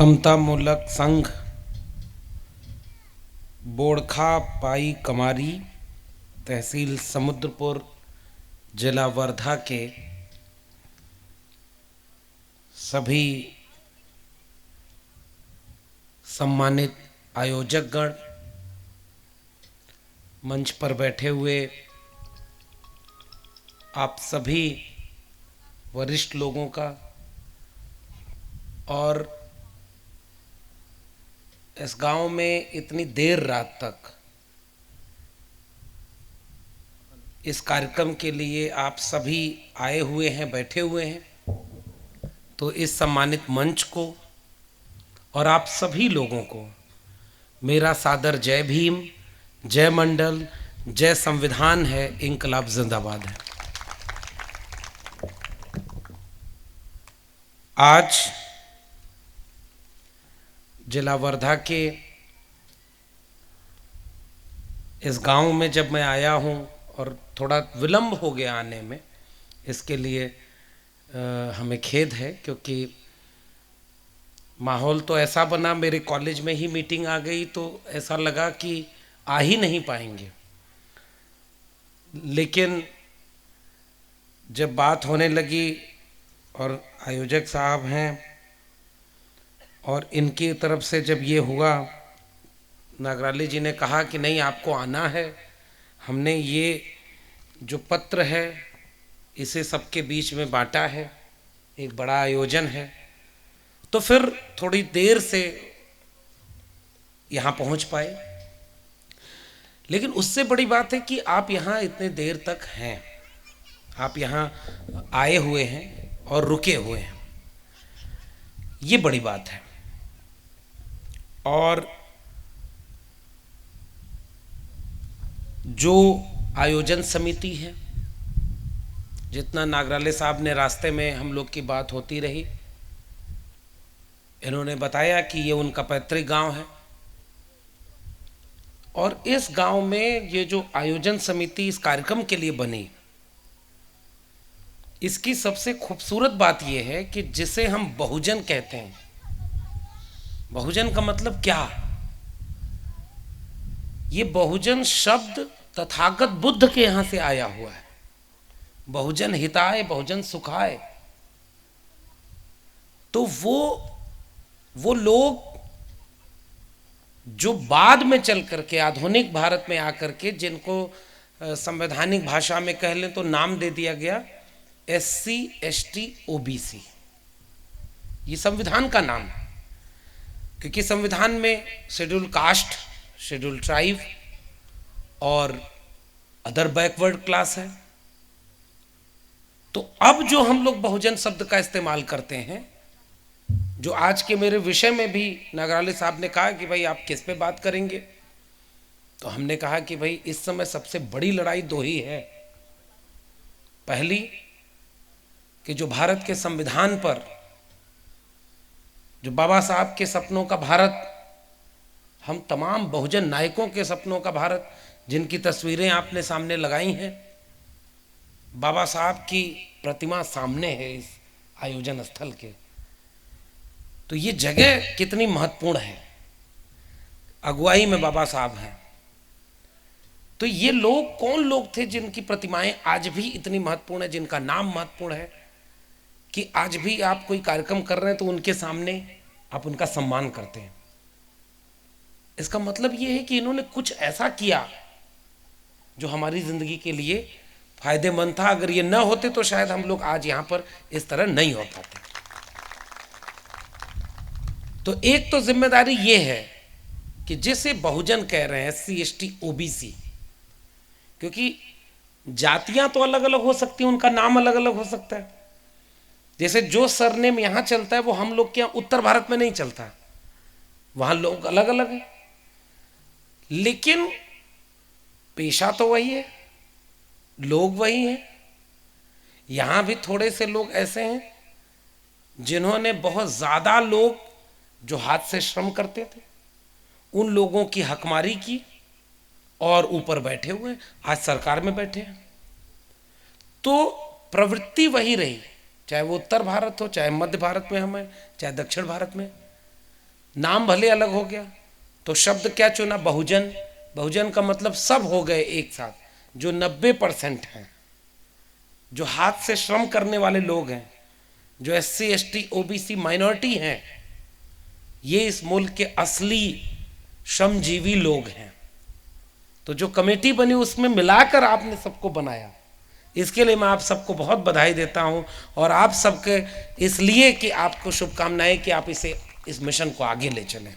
समतामूलक संघ बोड़खा पाई कमारी तहसील समुद्रपुर जिला वर्धा के सभी सम्मानित आयोजकगण, मंच पर बैठे हुए आप सभी वरिष्ठ लोगों का और इस गांव में इतनी देर रात तक इस कार्यक्रम के लिए आप सभी आए हुए हैं, बैठे हुए हैं, तो इस सम्मानित मंच को और आप सभी लोगों को मेरा सादर जय भीम, जय मंडल, जय संविधान है, इंकलाब जिंदाबाद है। आज जिला वर्धा के इस गांव में जब मैं आया हूं और थोड़ा विलंब हो गया आने में, इसके लिए हमें खेद है, क्योंकि माहौल तो ऐसा बना, मेरे कॉलेज में ही मीटिंग आ गई तो ऐसा लगा कि आ ही नहीं पाएंगे। लेकिन जब बात होने लगी और आयोजक साहब हैं और इनकी तरफ से जब ये हुआ, नागराली जी ने कहा कि नहीं आपको आना है, हमने ये जो पत्र है इसे सबके बीच में बांटा है, एक बड़ा आयोजन है, तो फिर थोड़ी देर से यहाँ पहुँच पाए। लेकिन उससे बड़ी बात है कि आप यहाँ इतने देर तक हैं, आप यहाँ आए हुए हैं और रुके हुए हैं, ये बड़ी बात है। और जो आयोजन समिति है, जितना नागराले साहब ने रास्ते में हम लोग की बात होती रही, इन्होंने बताया कि ये उनका पैतृक गांव है और इस गांव में ये जो आयोजन समिति इस कार्यक्रम के लिए बनी, इसकी सबसे खूबसूरत बात यह है कि जिसे हम बहुजन कहते हैं, बहुजन का मतलब क्या? ये बहुजन शब्द तथागत बुद्ध के यहां से आया हुआ है। बहुजन हिताय, बहुजन सुखाय। तो वो लोग जो बाद में चल करके आधुनिक भारत में आकर के, जिनको संवैधानिक भाषा में कह लें तो नाम दे दिया गया SC ST OBC, ये संविधान का नाम है, क्योंकि संविधान में शेड्यूल कास्ट, शेड्यूल ट्राइब और अदर बैकवर्ड क्लास है। तो अब जो हम लोग बहुजन शब्द का इस्तेमाल करते हैं, जो आज के मेरे विषय में भी नागराले साहब ने कहा कि भाई आप किस पे बात करेंगे, तो हमने कहा कि भाई इस समय सबसे बड़ी लड़ाई दो ही है। पहली कि जो भारत के संविधान पर, जो बाबा साहब के सपनों का भारत, हम तमाम बहुजन नायकों के सपनों का भारत, जिनकी तस्वीरें आपने सामने लगाई हैं, बाबा साहब की प्रतिमा सामने है इस आयोजन स्थल के, तो ये जगह कितनी महत्वपूर्ण है। अगुवाई में बाबा साहब हैं, तो ये लोग कौन लोग थे जिनकी प्रतिमाएं आज भी इतनी महत्वपूर्ण है, जिनका नाम महत्वपूर्ण है कि आज भी आप कोई कार्यक्रम कर रहे हैं तो उनके सामने आप उनका सम्मान करते हैं। इसका मतलब ये है कि इन्होंने कुछ ऐसा किया जो हमारी जिंदगी के लिए फायदेमंद था। अगर ये न होते तो शायद हम लोग आज यहां पर इस तरह नहीं हो पाते। तो एक तो जिम्मेदारी ये है कि जिसे बहुजन कह रहे हैं, SC ST OBC, क्योंकि जातियां तो अलग अलग हो सकती हैं, उनका नाम अलग अलग हो सकता है। जैसे जो सरनेम यहां चलता है वो हम लोग के यहाँ उत्तर भारत में नहीं चलता, वहां लोग अलग अलग हैं, लेकिन पेशा तो वही है, लोग वही हैं। यहां भी थोड़े से लोग ऐसे हैं जिन्होंने बहुत ज्यादा लोग जो हाथ से श्रम करते थे, उन लोगों की हकमारी की और ऊपर बैठे हुए आज सरकार में बैठे हैं। तो प्रवृत्ति वही रही, चाहे वो उत्तर भारत हो, चाहे मध्य भारत में हम हैं, चाहे दक्षिण भारत में। नाम भले अलग हो गया, तो शब्द क्या चुना? बहुजन। बहुजन का मतलब सब हो गए एक साथ, जो 90% हैं, जो हाथ से श्रम करने वाले लोग हैं, जो SC ST OBC माइनॉरिटी हैं, ये इस मुल्क के असली श्रमजीवी लोग हैं। तो जो कमेटी बनी उसमें मिलाकर आपने सबको बनाया, इसके लिए मैं आप सबको बहुत बधाई देता हूं, और आप सबके इसलिए कि आपको शुभकामनाएं कि आप इस मिशन को आगे ले चलें।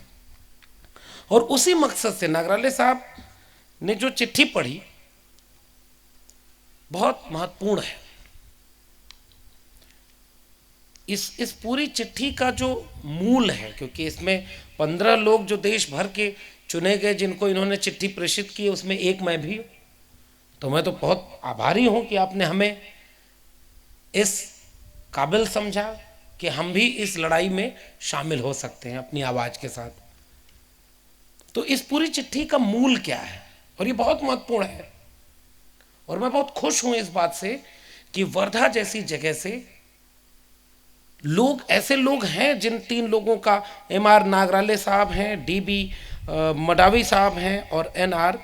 और उसी मकसद से नागराले साहब ने जो चिट्ठी पढ़ी बहुत महत्वपूर्ण है। इस पूरी चिट्ठी का जो मूल है, क्योंकि इसमें 15 लोग जो देश भर के चुने गए जिनको इन्होंने चिट्ठी प्रेषित की, उसमें एक मैं भी हूं, तो मैं तो बहुत आभारी हूं कि आपने हमें इस काबिल समझा कि हम भी इस लड़ाई में शामिल हो सकते हैं अपनी आवाज के साथ। तो इस पूरी चिट्ठी का मूल क्या है, और ये बहुत महत्वपूर्ण है, और मैं बहुत खुश हूं इस बात से कि वर्धा जैसी जगह से लोग, ऐसे लोग हैं जिन 3 लोगों का, MR नागराले साहब हैं, DB मडावी साहब हैं और NR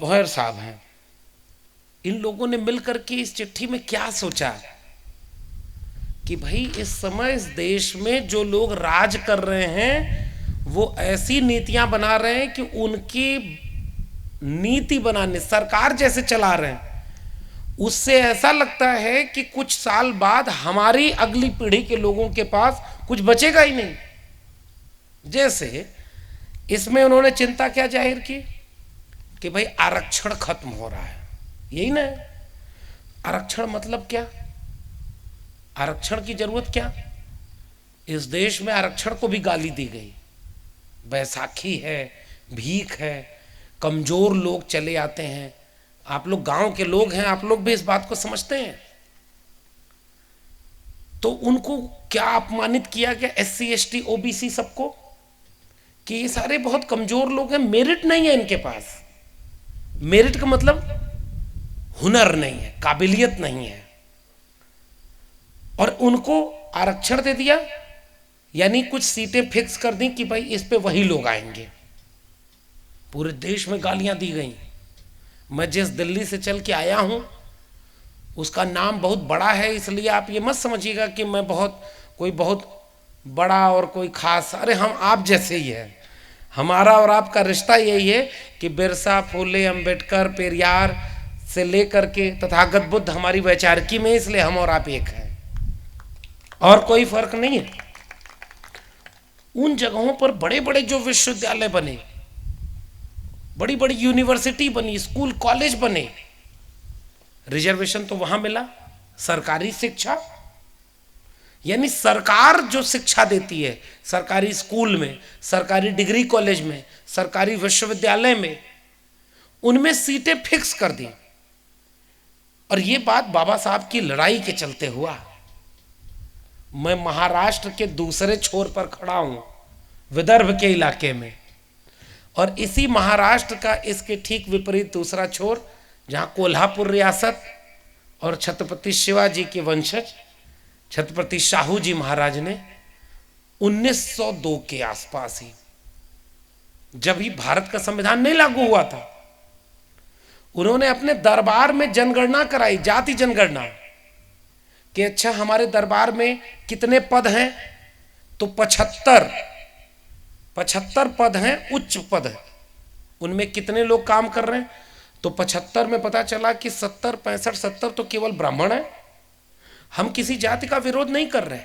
भोयर साहब हैं। इन लोगों ने मिलकर के इस चिट्ठी में क्या सोचा कि भाई इस समय इस देश में जो लोग राज कर रहे हैं वो ऐसी नीतियां बना रहे हैं कि उनकी नीति बनाने, सरकार जैसे चला रहे हैं, उससे ऐसा लगता है कि कुछ साल बाद हमारी अगली पीढ़ी के लोगों के पास कुछ बचेगा ही नहीं। जैसे इसमें उन्होंने चिंता क्या जाहिर की कि भाई आरक्षण खत्म हो रहा है, यही ना है। आरक्षण मतलब क्या? आरक्षण की जरूरत क्या? इस देश में आरक्षण को भी गाली दी गई, बैसाखी है, भीख है, कमजोर लोग चले आते हैं। आप लोग गांव के लोग हैं, आप लोग भी इस बात को समझते हैं। तो उनको क्या अपमानित किया गया, SC ST OBC सबको, कि ये सारे बहुत कमजोर लोग हैं, मेरिट नहीं है इनके पास। मेरिट का मतलब हुनर नहीं है, काबिलियत नहीं है, और उनको आरक्षण दे दिया, यानी कुछ सीटें फिक्स कर दी कि भाई इस पे वही लोग आएंगे। पूरे देश में गालियां दी गई। मैं जिस दिल्ली से चल के आया हूं उसका नाम बहुत बड़ा है, इसलिए आप ये मत समझिएगा कि मैं कोई बहुत बड़ा और कोई खास, अरे हम आप जैसे ही है। हमारा और आपका रिश्ता यही है कि बिरसा, फुले, अंबेडकर, पेरियार से लेकर के तथागत बुद्ध हमारी वैचारिकी में, इसलिए हम और आप एक हैं, और कोई फर्क नहीं है। उन जगहों पर बड़े बड़े जो विश्वविद्यालय बने, बड़ी बड़ी यूनिवर्सिटी बनी, स्कूल कॉलेज बने, रिजर्वेशन तो वहां मिला। सरकारी शिक्षा, यानी सरकार जो शिक्षा देती है सरकारी स्कूल में, सरकारी डिग्री कॉलेज में, सरकारी विश्वविद्यालय में, उनमें सीटें फिक्स कर दी। और ये बात बाबा साहब की लड़ाई के चलते हुआ। मैं महाराष्ट्र के दूसरे छोर पर खड़ा हूं, विदर्भ के इलाके में, और इसी महाराष्ट्र का इसके ठीक विपरीत दूसरा छोर, जहां कोल्हापुर रियासत और छत्रपति शिवाजी के वंशज छत्रपति शाहू जी महाराज ने 1902 के आसपास ही, जब ही भारत का संविधान नहीं लागू हुआ था, उन्होंने अपने दरबार में जनगणना कराई, जाति जनगणना, कि अच्छा हमारे दरबार में कितने पद हैं, तो 75 पद हैं, उच्च पद हैं, उनमें कितने लोग काम कर रहे हैं, तो 75 में पता चला कि 70, 65, 70 तो केवल ब्राह्मण है। हम किसी जाति का विरोध नहीं कर रहे,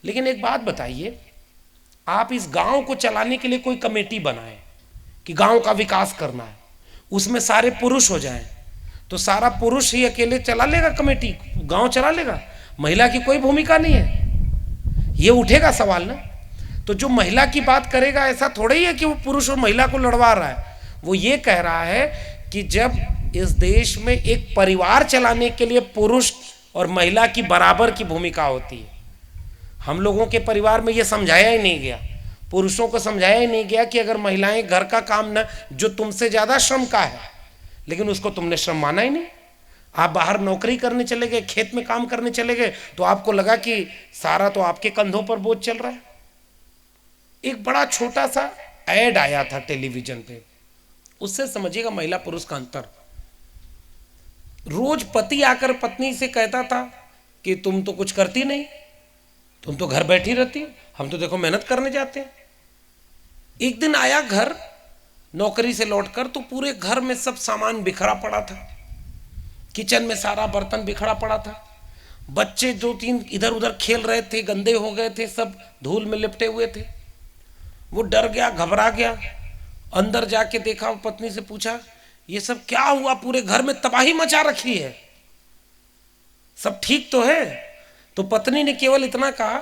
लेकिन एक बात बताइए, आप इस गांव को चलाने के लिए कोई कमेटी बनाएं कि गांव का विकास करना है, उसमें सारे पुरुष हो जाएं, तो सारा पुरुष ही अकेले चला लेगा कमेटी, गांव चला लेगा, महिला की कोई भूमिका नहीं है, ये उठेगा सवाल ना। तो जो महिला की बात करेगा, ऐसा थोड़ा ही है कि वो पुरुष और महिला को लड़वा रहा है, वो ये कह रहा है कि जब इस देश में एक परिवार चलाने के लिए पुरुष और महिला की बराबर की भूमिका होती है, हम लोगों के परिवार में ये समझाया ही नहीं गया, पुरुषों को समझाया ही नहीं गया कि अगर महिलाएं घर का काम न, जो तुमसे ज्यादा श्रम का है, लेकिन उसको तुमने श्रम माना ही नहीं। आप बाहर नौकरी करने चले गए, खेत में काम करने चले गए, तो आपको लगा कि सारा तो आपके कंधों पर बोझ चल रहा है। एक बड़ा छोटा सा ऐड आया था टेलीविजन पे, उससे समझिएगा महिला पुरुष का अंतर। रोज पति आकर पत्नी से कहता था कि तुम तो कुछ करती नहीं, तुम तो घर बैठी रहती हो, हम तो देखो मेहनत करने जाते हैं। एक दिन आया घर नौकरी से लौटकर, तो पूरे घर में सब सामान बिखरा पड़ा था, किचन में सारा बर्तन बिखरा पड़ा था, बच्चे 2-3 इधर उधर खेल रहे थे, गंदे हो गए थे, सब धूल में लिपटे हुए थे। वो डर गया, घबरा गया, अंदर जाके देखा, पत्नी से पूछा ये सब क्या हुआ, पूरे घर में तबाही मचा रखी है, सब ठीक तो है? तो पत्नी ने केवल इतना कहा,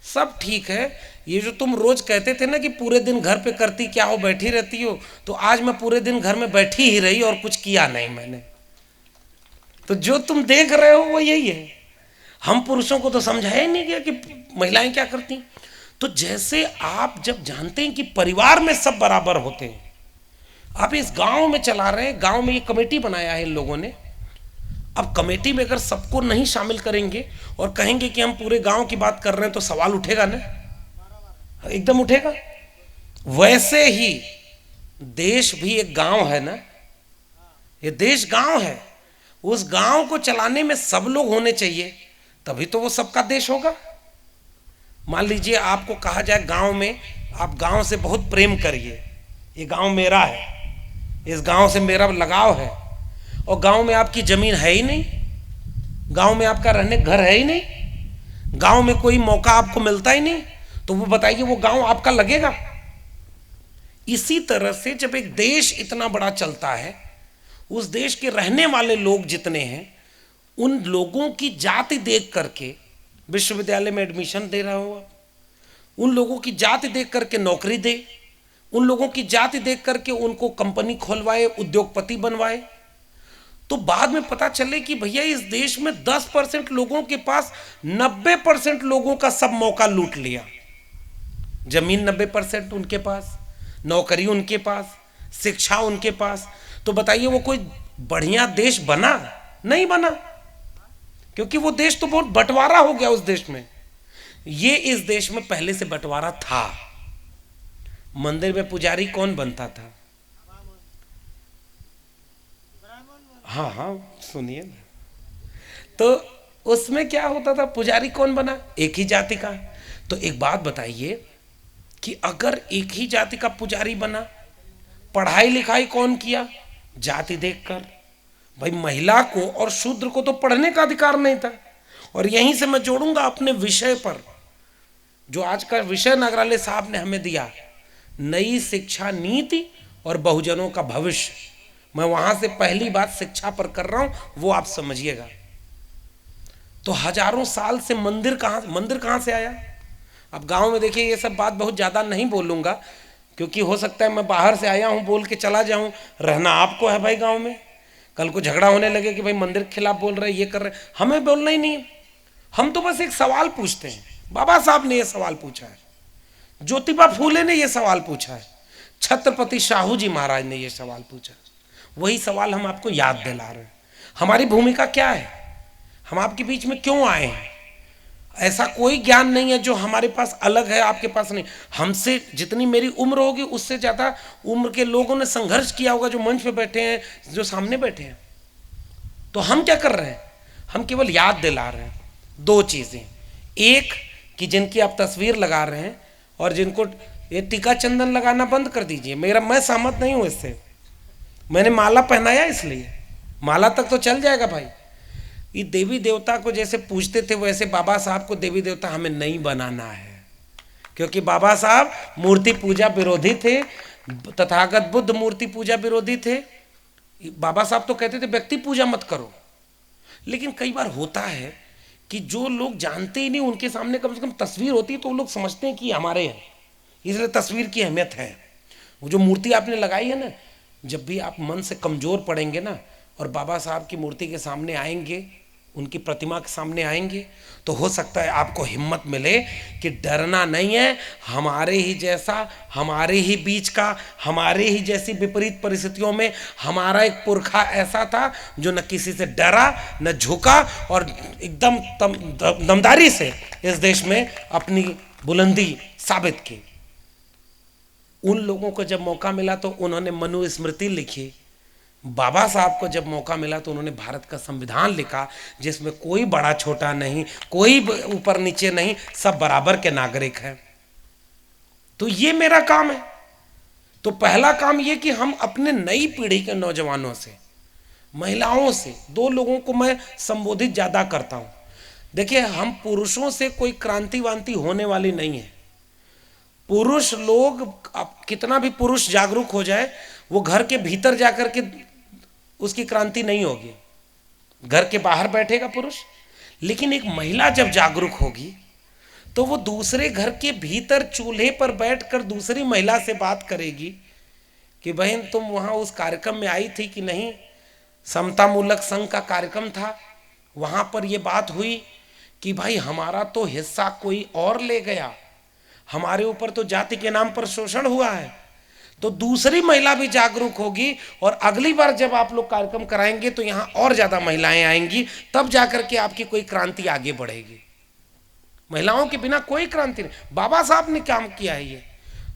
सब ठीक है, ये जो तुम रोज कहते थे ना कि पूरे दिन घर पे करती क्या हो, बैठी रहती हो, तो आज मैं पूरे दिन घर में बैठी ही रही और कुछ किया नहीं मैंने। तो जो तुम देख रहे हो वो यही है। हम पुरुषों को तो समझाया ही नहीं गया कि महिलाएं क्या करती। तो जैसे आप जब जानते हैं कि परिवार में सब बराबर होते हैं, आप इस गांव में चला रहे हैं, गांव में ये कमेटी बनाया है इन लोगों ने। अब कमेटी में अगर सबको नहीं शामिल करेंगे और कहेंगे कि हम पूरे गांव की बात कर रहे हैं, तो सवाल उठेगा ना, एकदम उठेगा। वैसे ही देश भी एक गांव है ना, ये देश गांव है, उस गांव को चलाने में सब लोग होने चाहिए, तभी तो वो सबका देश होगा। मान लीजिए आपको कहा जाए गांव में, आप गांव से बहुत प्रेम करिए, ये गांव मेरा है, इस गांव से मेरा लगाव है, और गांव में आपकी जमीन है ही नहीं, गांव में आपका रहने घर है ही नहीं, गांव में कोई मौका आपको मिलता ही नहीं, तो वो बताइए वो गांव आपका लगेगा? इसी तरह से जब एक देश इतना बड़ा चलता है, उस देश के रहने वाले लोग जितने हैं, उन लोगों की जाति देख करके विश्वविद्यालय में एडमिशन दे रहा हो आप, उन लोगों की जाति देख करके नौकरी दे, उन लोगों की जाति देख करके उनको कंपनी खोलवाए, उद्योगपति बनवाए, तो बाद में पता चले कि भैया इस देश में 10% लोगों के पास 90% लोगों का सब मौका लूट लिया। जमीन 90% उनके पास, नौकरी उनके पास, शिक्षा उनके पास, तो बताइए वो कोई बढ़िया देश बना? नहीं बना, क्योंकि वो देश तो बहुत बंटवारा हो गया उस देश में। ये इस देश में पहले से बंटवारा था। मंदिर में पुजारी कौन बनता था? हाँ हाँ सुनिए ना, तो उसमें क्या होता था, पुजारी कौन बना? एक ही जाति का। तो एक बात बताइए कि अगर एक ही जाति का पुजारी बना, पढ़ाई लिखाई कौन किया? जाति देखकर। भाई महिला को और शूद्र को तो पढ़ने का अधिकार नहीं था। और यहीं से मैं जोड़ूंगा अपने विषय पर, जो आज का विषय नागराले साहब ने हमें दिया, नई शिक्षा नीति और बहुजनों का भविष्य। मैं वहां से पहली बात शिक्षा पर कर रहा हूं, वो आप समझिएगा। तो हजारों साल से मंदिर कहां से आया? अब गांव में देखिए, ये सब बात बहुत ज्यादा नहीं बोलूंगा, क्योंकि हो सकता है मैं बाहर से आया हूं, बोल के चला जाऊं। रहना आपको है भाई गांव में, कल को झगड़ा होने लगे कि भाई मंदिर के खिलाफ बोल रहे, ये कर रहे, हमें बोलना ही नहीं है। हम तो बस एक सवाल पूछते हैं। बाबा साहब ने ये सवाल पूछा है, ज्योतिबा फूले ने ये सवाल पूछा है, छत्रपति शाहू जी महाराज ने ये सवाल पूछा। वही सवाल हम आपको याद दिला रहे हैं। हमारी भूमिका क्या है, हम आपके बीच में क्यों आए हैं? ऐसा कोई ज्ञान नहीं है जो हमारे पास अलग है, आपके पास नहीं। हमसे जितनी मेरी उम्र होगी, उससे ज़्यादा उम्र के लोगों ने संघर्ष किया होगा, जो मंच पे बैठे हैं, जो सामने बैठे हैं। तो हम क्या कर रहे हैं? हम केवल याद दिला रहे हैं दो चीज़ें। एक कि जिनकी आप तस्वीर लगा रहे हैं, और जिनको ये टीका चंदन लगाना बंद कर दीजिए। मैं सहमत नहीं हूँ इससे। मैंने माला पहनाया इसलिए, माला तक तो चल जाएगा भाई। ये देवी देवता को जैसे पूजते थे, वैसे बाबा साहब को देवी देवता हमें नहीं बनाना है, क्योंकि बाबा साहब मूर्ति पूजा विरोधी थे, तथागत बुद्ध मूर्ति पूजा विरोधी थे। बाबा साहब तो कहते थे व्यक्ति पूजा मत करो। लेकिन कई बार होता है कि जो लोग जानते ही नहीं, उनके सामने कम से कम तस्वीर होती है तो वो लोग समझते हैं कि हमारे हैं, इसलिए तस्वीर की अहमियत है। वो जो मूर्ति आपने लगाई है ना, जब भी आप मन से कमज़ोर पड़ेंगे ना, और बाबा साहब की मूर्ति के सामने आएंगे, उनकी प्रतिमा के सामने आएंगे, तो हो सकता है आपको हिम्मत मिले कि डरना नहीं है। हमारे ही जैसा, हमारे ही बीच का, हमारे ही जैसी विपरीत परिस्थितियों में हमारा एक पुरखा ऐसा था जो न किसी से डरा, न झुका, और एकदम दमदारी से इस देश में अपनी बुलंदी साबित की। उन लोगों को जब मौका मिला तो उन्होंने मनुस्मृति लिखी। बाबा साहब को जब मौका मिला तो उन्होंने भारत का संविधान लिखा, जिसमें कोई बड़ा छोटा नहीं, कोई ऊपर नीचे नहीं, सब बराबर के नागरिक हैं। तो ये मेरा काम है। तो पहला काम ये कि हम अपने नई पीढ़ी के नौजवानों से, महिलाओं से, दो लोगों को मैं संबोधित ज्यादा करता हूं। देखिए, हम पुरुषों से कोई क्रांति वांति होने वाली नहीं है। पुरुष लोग, अब कितना भी पुरुष जागरूक हो जाए, वो घर के भीतर जाकर के उसकी क्रांति नहीं होगी। घर के बाहर बैठेगा पुरुष, लेकिन एक महिला जब जागरूक होगी तो वो दूसरे घर के भीतर चूल्हे पर बैठकर दूसरी महिला से बात करेगी कि बहन तुम वहां उस कार्यक्रम में आई थी कि नहीं, समता मूलक संघ का कार्यक्रम था, वहां पर ये बात हुई कि भाई हमारा तो हिस्सा कोई और ले गया, हमारे ऊपर तो जाति के नाम पर शोषण हुआ है। तो दूसरी महिला भी जागरूक होगी और अगली बार जब आप लोग कार्यक्रम कराएंगे तो यहां और ज्यादा महिलाएं आएंगी, तब जाकर के आपकी कोई क्रांति आगे बढ़ेगी। महिलाओं के बिना कोई क्रांति नहीं। बाबा साहब ने काम किया है ये।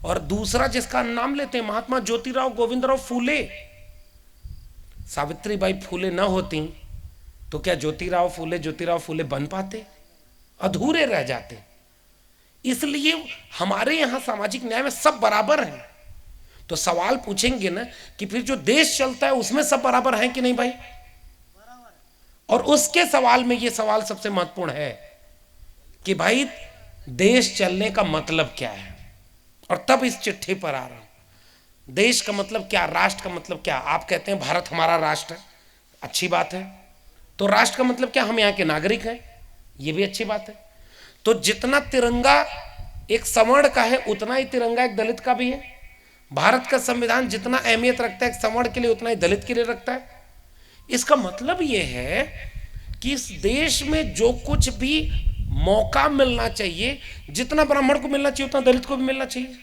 और दूसरा जिसका नाम लेते हैं, महात्मा ज्योतिराव गोविंदराव फूले। सावित्रीबाई फूले न होती तो क्या ज्योतिराव फूले बन पाते? अधूरे रह जाते। इसलिए हमारे यहां सामाजिक न्याय में सब बराबर हैं। तो सवाल पूछेंगे ना कि फिर जो देश चलता है उसमें सब बराबर हैं कि नहीं भाई? और उसके सवाल में ये सवाल सबसे महत्वपूर्ण है कि भाई देश चलने का मतलब क्या है। और तब इस चिट्ठी पर आ रहा हूं। देश का मतलब क्या, राष्ट्र का मतलब क्या? आप कहते हैं भारत हमारा राष्ट्र है, अच्छी बात है। तो राष्ट्र का मतलब क्या? हम यहाँ के नागरिक हैं, ये भी अच्छी बात है। तो जितना तिरंगा एक सवर्ण का है उतना ही तिरंगा एक दलित का भी है। भारत का संविधान जितना अहमियत रखता है एक सवर्ण के लिए उतना ही दलित के लिए रखता है। इसका मतलब यह है कि इस देश में जो कुछ भी मौका मिलना चाहिए, जितना ब्राह्मण को मिलना चाहिए उतना दलित को भी मिलना चाहिए,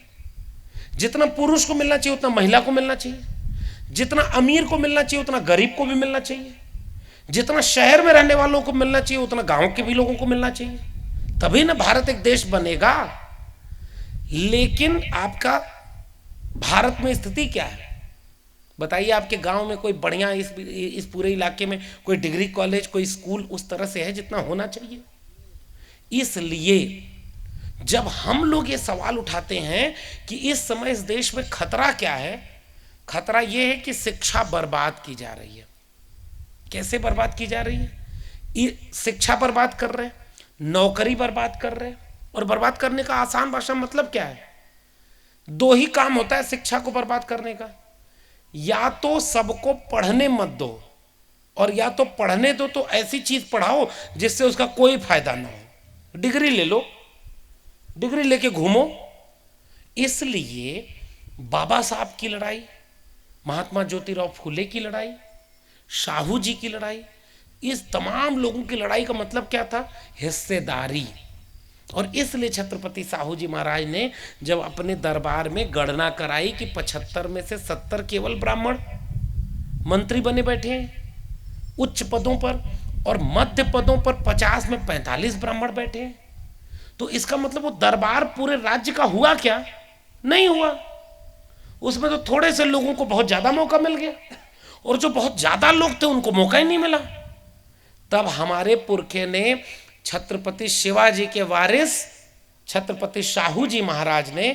जितना पुरुष को मिलना चाहिए उतना महिला को मिलना चाहिए, जितना अमीर को मिलना चाहिए उतना गरीब को भी मिलना चाहिए, जितना शहर में रहने वालों को मिलना चाहिए उतना गांव के भी लोगों को मिलना चाहिए। तभी ना भारत एक देश बनेगा। लेकिन आपका भारत में स्थिति क्या है बताइए? आपके गांव में कोई बढ़िया, इस पूरे इलाके में कोई डिग्री कॉलेज, कोई स्कूल उस तरह से है जितना होना चाहिए? इसलिए जब हम लोग ये सवाल उठाते हैं कि इस समय इस देश में खतरा क्या है, खतरा ये है कि शिक्षा बर्बाद की जा रही है। कैसे बर्बाद की जा रही है? शिक्षा बर्बाद कर रहे हैं, नौकरी बर्बाद कर रहे हैं। और बर्बाद करने का आसान भाषा मतलब क्या है? दो ही काम होता है शिक्षा को बर्बाद करने का। या तो सबको पढ़ने मत दो, और या तो पढ़ने दो तो ऐसी चीज पढ़ाओ जिससे उसका कोई फायदा ना हो। डिग्री ले लो, डिग्री लेके घूमो। इसलिए बाबा साहब की लड़ाई, महात्मा ज्योतिराव फूले की लड़ाई, साहू जी की लड़ाई, इस तमाम लोगों की लड़ाई का मतलब क्या था? हिस्सेदारी। और इसलिए छत्रपति साहू जी महाराज ने जब अपने दरबार में गणना कराई कि 75 में से 70 केवल ब्राह्मण मंत्री बने बैठे हैं उच्च पदों पर, और मध्य पदों पर 50 में 45 ब्राह्मण बैठे हैं, तो इसका मतलब वो दरबार पूरे राज्य का हुआ क्या? नहीं हुआ। उसमें तो थोड़े से लोगों को बहुत ज्यादा मौका मिल गया, और जो बहुत ज्यादा लोग थे उनको मौका ही नहीं मिला। तब हमारे पुरखे ने, छत्रपति शिवाजी के वारिस छत्रपति साहू जी महाराज ने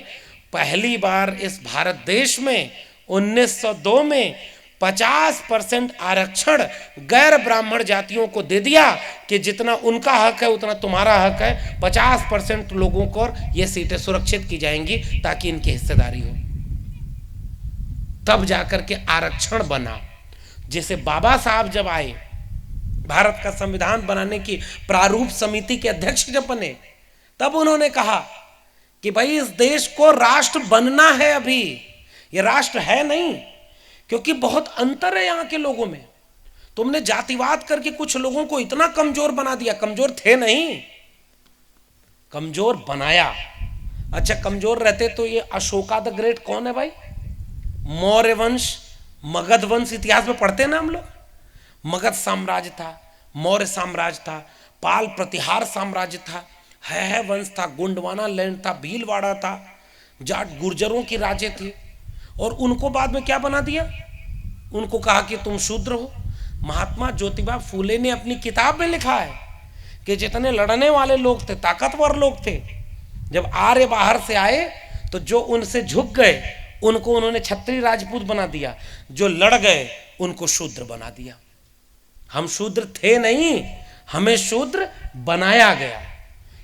पहली बार इस भारत देश में 1902 में 50% आरक्षण गैर ब्राह्मण जातियों को दे दिया कि जितना उनका हक है उतना तुम्हारा हक है। 50% लोगों को ये सीटें सुरक्षित की जाएंगी ताकि इनकी हिस्सेदारी हो। तब जाकर के आरक्षण बना, जिसे बाबा साहब जब आए, भारत का संविधान बनाने की प्रारूप समिति के अध्यक्ष जब बने, तब उन्होंने कहा कि भाई इस देश को राष्ट्र बनना है। अभी ये राष्ट्र है नहीं, क्योंकि बहुत अंतर है यहाँ के लोगों में। तुमने जातिवाद करके कुछ लोगों को इतना कमजोर बना दिया, कमजोर थे नहीं, कमजोर बनाया। अच्छा, कमजोर रहते तो ये अशोका द ग्रेट कौन है भाई? मौर्य वंश, मगध वंश, इतिहास में पढ़ते हैं ना हम लोग। मगध साम्राज्य था, मौर्य साम्राज्य था, पाल प्रतिहार साम्राज्य था, है वंश था, गोंडवाना लैंड था, भीलवाड़ा था, जाट गुर्जरों की राजे थे, और उनको बाद में क्या बना दिया, उनको कहा कि तुम शूद्र हो। महात्मा ज्योतिबा फूले ने अपनी किताब में लिखा है कि जितने लड़ने वाले लोग थे, ताकतवर लोग थे, जब आर्य बाहर से आए तो जो उनसे झुक गए उनको उन्होंने क्षत्रिय राजपूत बना दिया, जो लड़ गए उनको शूद्र बना दिया। हम शूद्र थे नहीं, हमें शूद्र बनाया गया।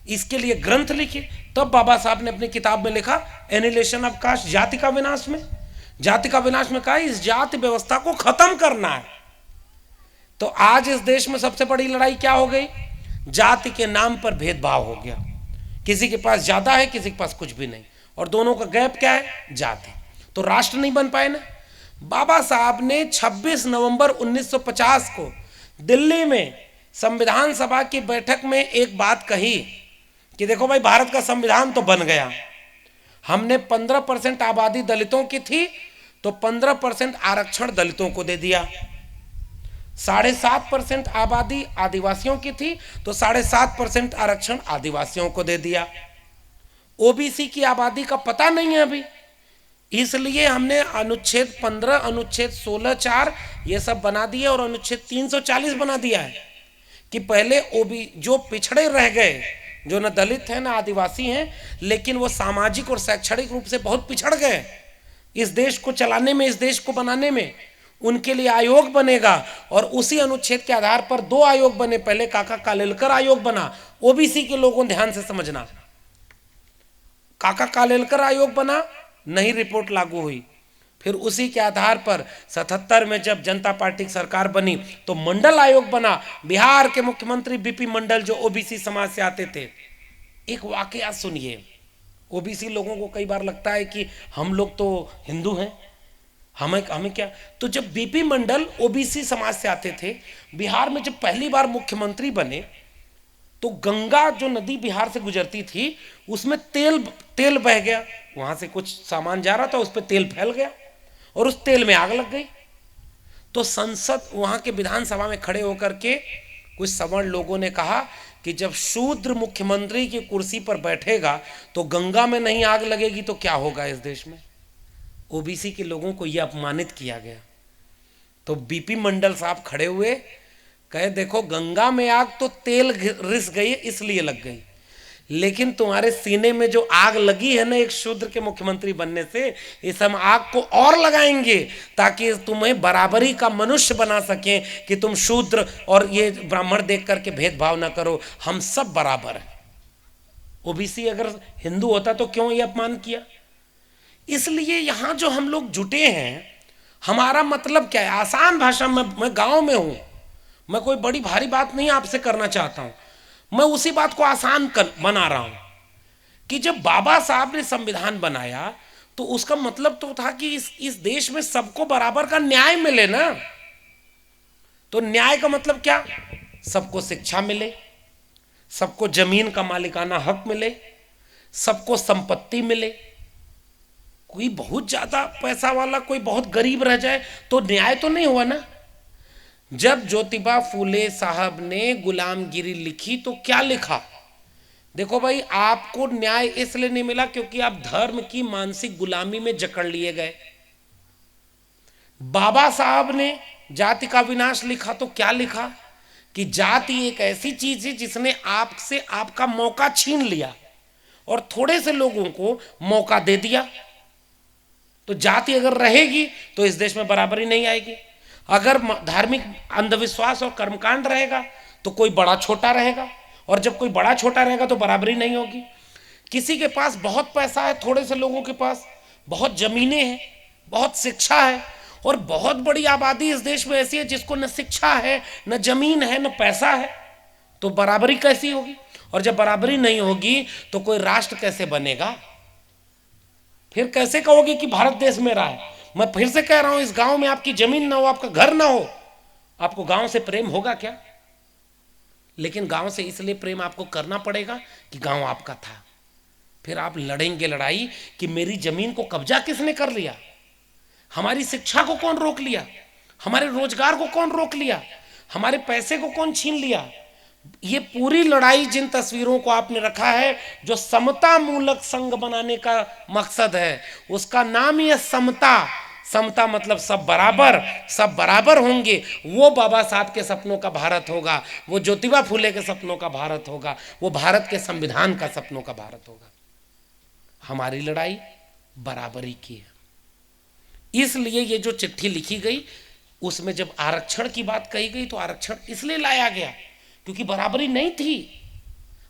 इसके लिए ग्रंथ लिखे। तब बाबा साहब ने अपनी किताब में लिखा एनिलेशन ऑफ कास्ट, जाति का विनाश में, जाति का विनाश में कहा इस जाति व्यवस्था को खत्म करना है। तो आज इस देश में सबसे बड़ी लड़ाई क्या हो गई, जाति के नाम पर भेदभाव हो गया। किसी के पास ज्यादा है, किसी के पास कुछ भी नहीं, और दोनों का गैप क्या है, जाति। तो राष्ट्र नहीं बन पाए ना। बाबा साहब ने 26 नवंबर 1950 को दिल्ली में संविधान सभा की बैठक में एक बात कही कि देखो भाई, भारत का संविधान तो बन गया, हमने 15% आबादी दलितों की थी तो 15% आरक्षण दलितों को दे दिया, 7.5% आबादी आदिवासियों की थी तो 7.5% आरक्षण आदिवासियों को दे दिया। ओबीसी की आबादी का पता नहीं है अभी, इसलिए हमने अनुच्छेद 15, अनुच्छेद 16(4) ये सब बना दिए और अनुच्छेद 340 बना दिया है कि पहले जो पिछड़े रह गए, जो न दलित हैं न आदिवासी हैं, लेकिन वो सामाजिक और शैक्षणिक रूप से बहुत पिछड़ गए, इस देश को चलाने में, इस देश को बनाने में उनके लिए आयोग बनेगा। और उसी अनुच्छेद के आधार पर 2 आयोग बने। पहले काका कालेलकर आयोग बना, ओबीसी के लोगों ध्यान से समझना, काका कालेलकर आयोग बना, नहीं रिपोर्ट लागू हुई। फिर उसी के आधार पर 77 में जब जनता पार्टी की सरकार बनी तो मंडल आयोग बना। बिहार के मुख्यमंत्री बीपी मंडल जो ओबीसी समाज से आते थे। एक वाकया सुनिए, ओबीसी लोगों को कई बार लगता है कि हम लोग तो हिंदू हैं, हमें क्या। तो जब बीपी मंडल ओबीसी समाज से आते थे, बिहार में जब पहली बार मुख्यमंत्री बने तो गंगा जो नदी बिहार से गुजरती थी उसमें तेल बह गया, वहां से कुछ सामान जा रहा था, उस पर तेल फैल गया और उस तेल में आग लग गई। तो संसद, वहां के विधानसभा में खड़े होकर के कुछ सवर्ण लोगों ने कहा कि जब शूद्र मुख्यमंत्री की कुर्सी पर बैठेगा तो गंगा में नहीं आग लगेगी तो क्या होगा इस देश में। ओबीसी के लोगों को यह अपमानित किया गया। तो बीपी मंडल साहब खड़े हुए, कहे देखो गंगा में आग तो तेल रिस गई इसलिए लग गई, लेकिन तुम्हारे सीने में जो आग लगी है ना एक शूद्र के मुख्यमंत्री बनने से, इस हम आग को और लगाएंगे ताकि तुम्हें बराबरी का मनुष्य बना सकें कि तुम शूद्र और ये ब्राह्मण देख करके भेदभाव ना करो, हम सब बराबर हैं। ओबीसी अगर हिंदू होता तो क्यों ये अपमान किया। इसलिए यहां जो हम लोग जुटे हैं, हमारा मतलब क्या है, आसान भाषा में, मैं गांव में हूं, मैं कोई बड़ी भारी बात नहीं आपसे करना चाहता हूं, मैं उसी बात को आसान बना रहा हूं कि जब बाबा साहब ने संविधान बनाया तो उसका मतलब तो था कि इस देश में सबको बराबर का न्याय मिले ना। तो न्याय का मतलब क्या, सबको शिक्षा मिले, सबको जमीन का मालिकाना हक मिले, सबको संपत्ति मिले। कोई बहुत ज्यादा पैसा वाला कोई बहुत गरीब रह जाए तो न्याय तो नहीं हुआ ना। जब ज्योतिबा फूले साहब ने गुलामगिरी लिखी तो क्या लिखा, देखो भाई आपको न्याय इसलिए नहीं मिला क्योंकि आप धर्म की मानसिक गुलामी में जकड़ लिए गए। बाबा साहब ने जाति का विनाश लिखा तो क्या लिखा कि जाति एक ऐसी चीज है जिसने आपसे आपका मौका छीन लिया और थोड़े से लोगों को मौका दे दिया। तो जाति अगर रहेगी तो इस देश में बराबरी नहीं आएगी। अगर धार्मिक अंधविश्वास और कर्मकांड रहेगा तो कोई बड़ा छोटा रहेगा, और जब कोई बड़ा छोटा रहेगा तो बराबरी नहीं होगी। किसी के पास बहुत पैसा है, थोड़े से लोगों के पास बहुत जमीनें हैं, बहुत शिक्षा है, और बहुत बड़ी आबादी इस देश में ऐसी है जिसको न शिक्षा है, न जमीन है, न पैसा है, तो बराबरी कैसी होगी। और जब बराबरी नहीं होगी तो कोई राष्ट्र कैसे बनेगा। फिर कैसे कहोगे कि भारत देश मेरा है। मैं फिर से कह रहा हूं, इस गांव में आपकी जमीन ना हो, आपका घर ना हो, आपको गांव से प्रेम होगा क्या। लेकिन गांव से इसलिए प्रेम आपको करना पड़ेगा कि गांव आपका था। फिर आप लड़ेंगे लड़ाई कि मेरी जमीन को कब्जा किसने कर लिया, हमारी शिक्षा को कौन रोक लिया, हमारे रोजगार को कौन रोक लिया, हमारे पैसे को कौन छीन लिया। ये पूरी लड़ाई जिन तस्वीरों को आपने रखा है जो समता मूलक संघ बनाने का मकसद है, उसका नाम ही है समता। समता मतलब सब बराबर होंगे। वो बाबा साहब के सपनों का भारत होगा, वो ज्योतिबा फुले के सपनों का भारत होगा, वो भारत के संविधान का सपनों का भारत होगा। हमारी लड़ाई बराबरी की है। इसलिए ये जो चिट्ठी लिखी गई उसमें जब आरक्षण की बात कही गई तो आरक्षण इसलिए लाया गया क्योंकि बराबरी नहीं थी।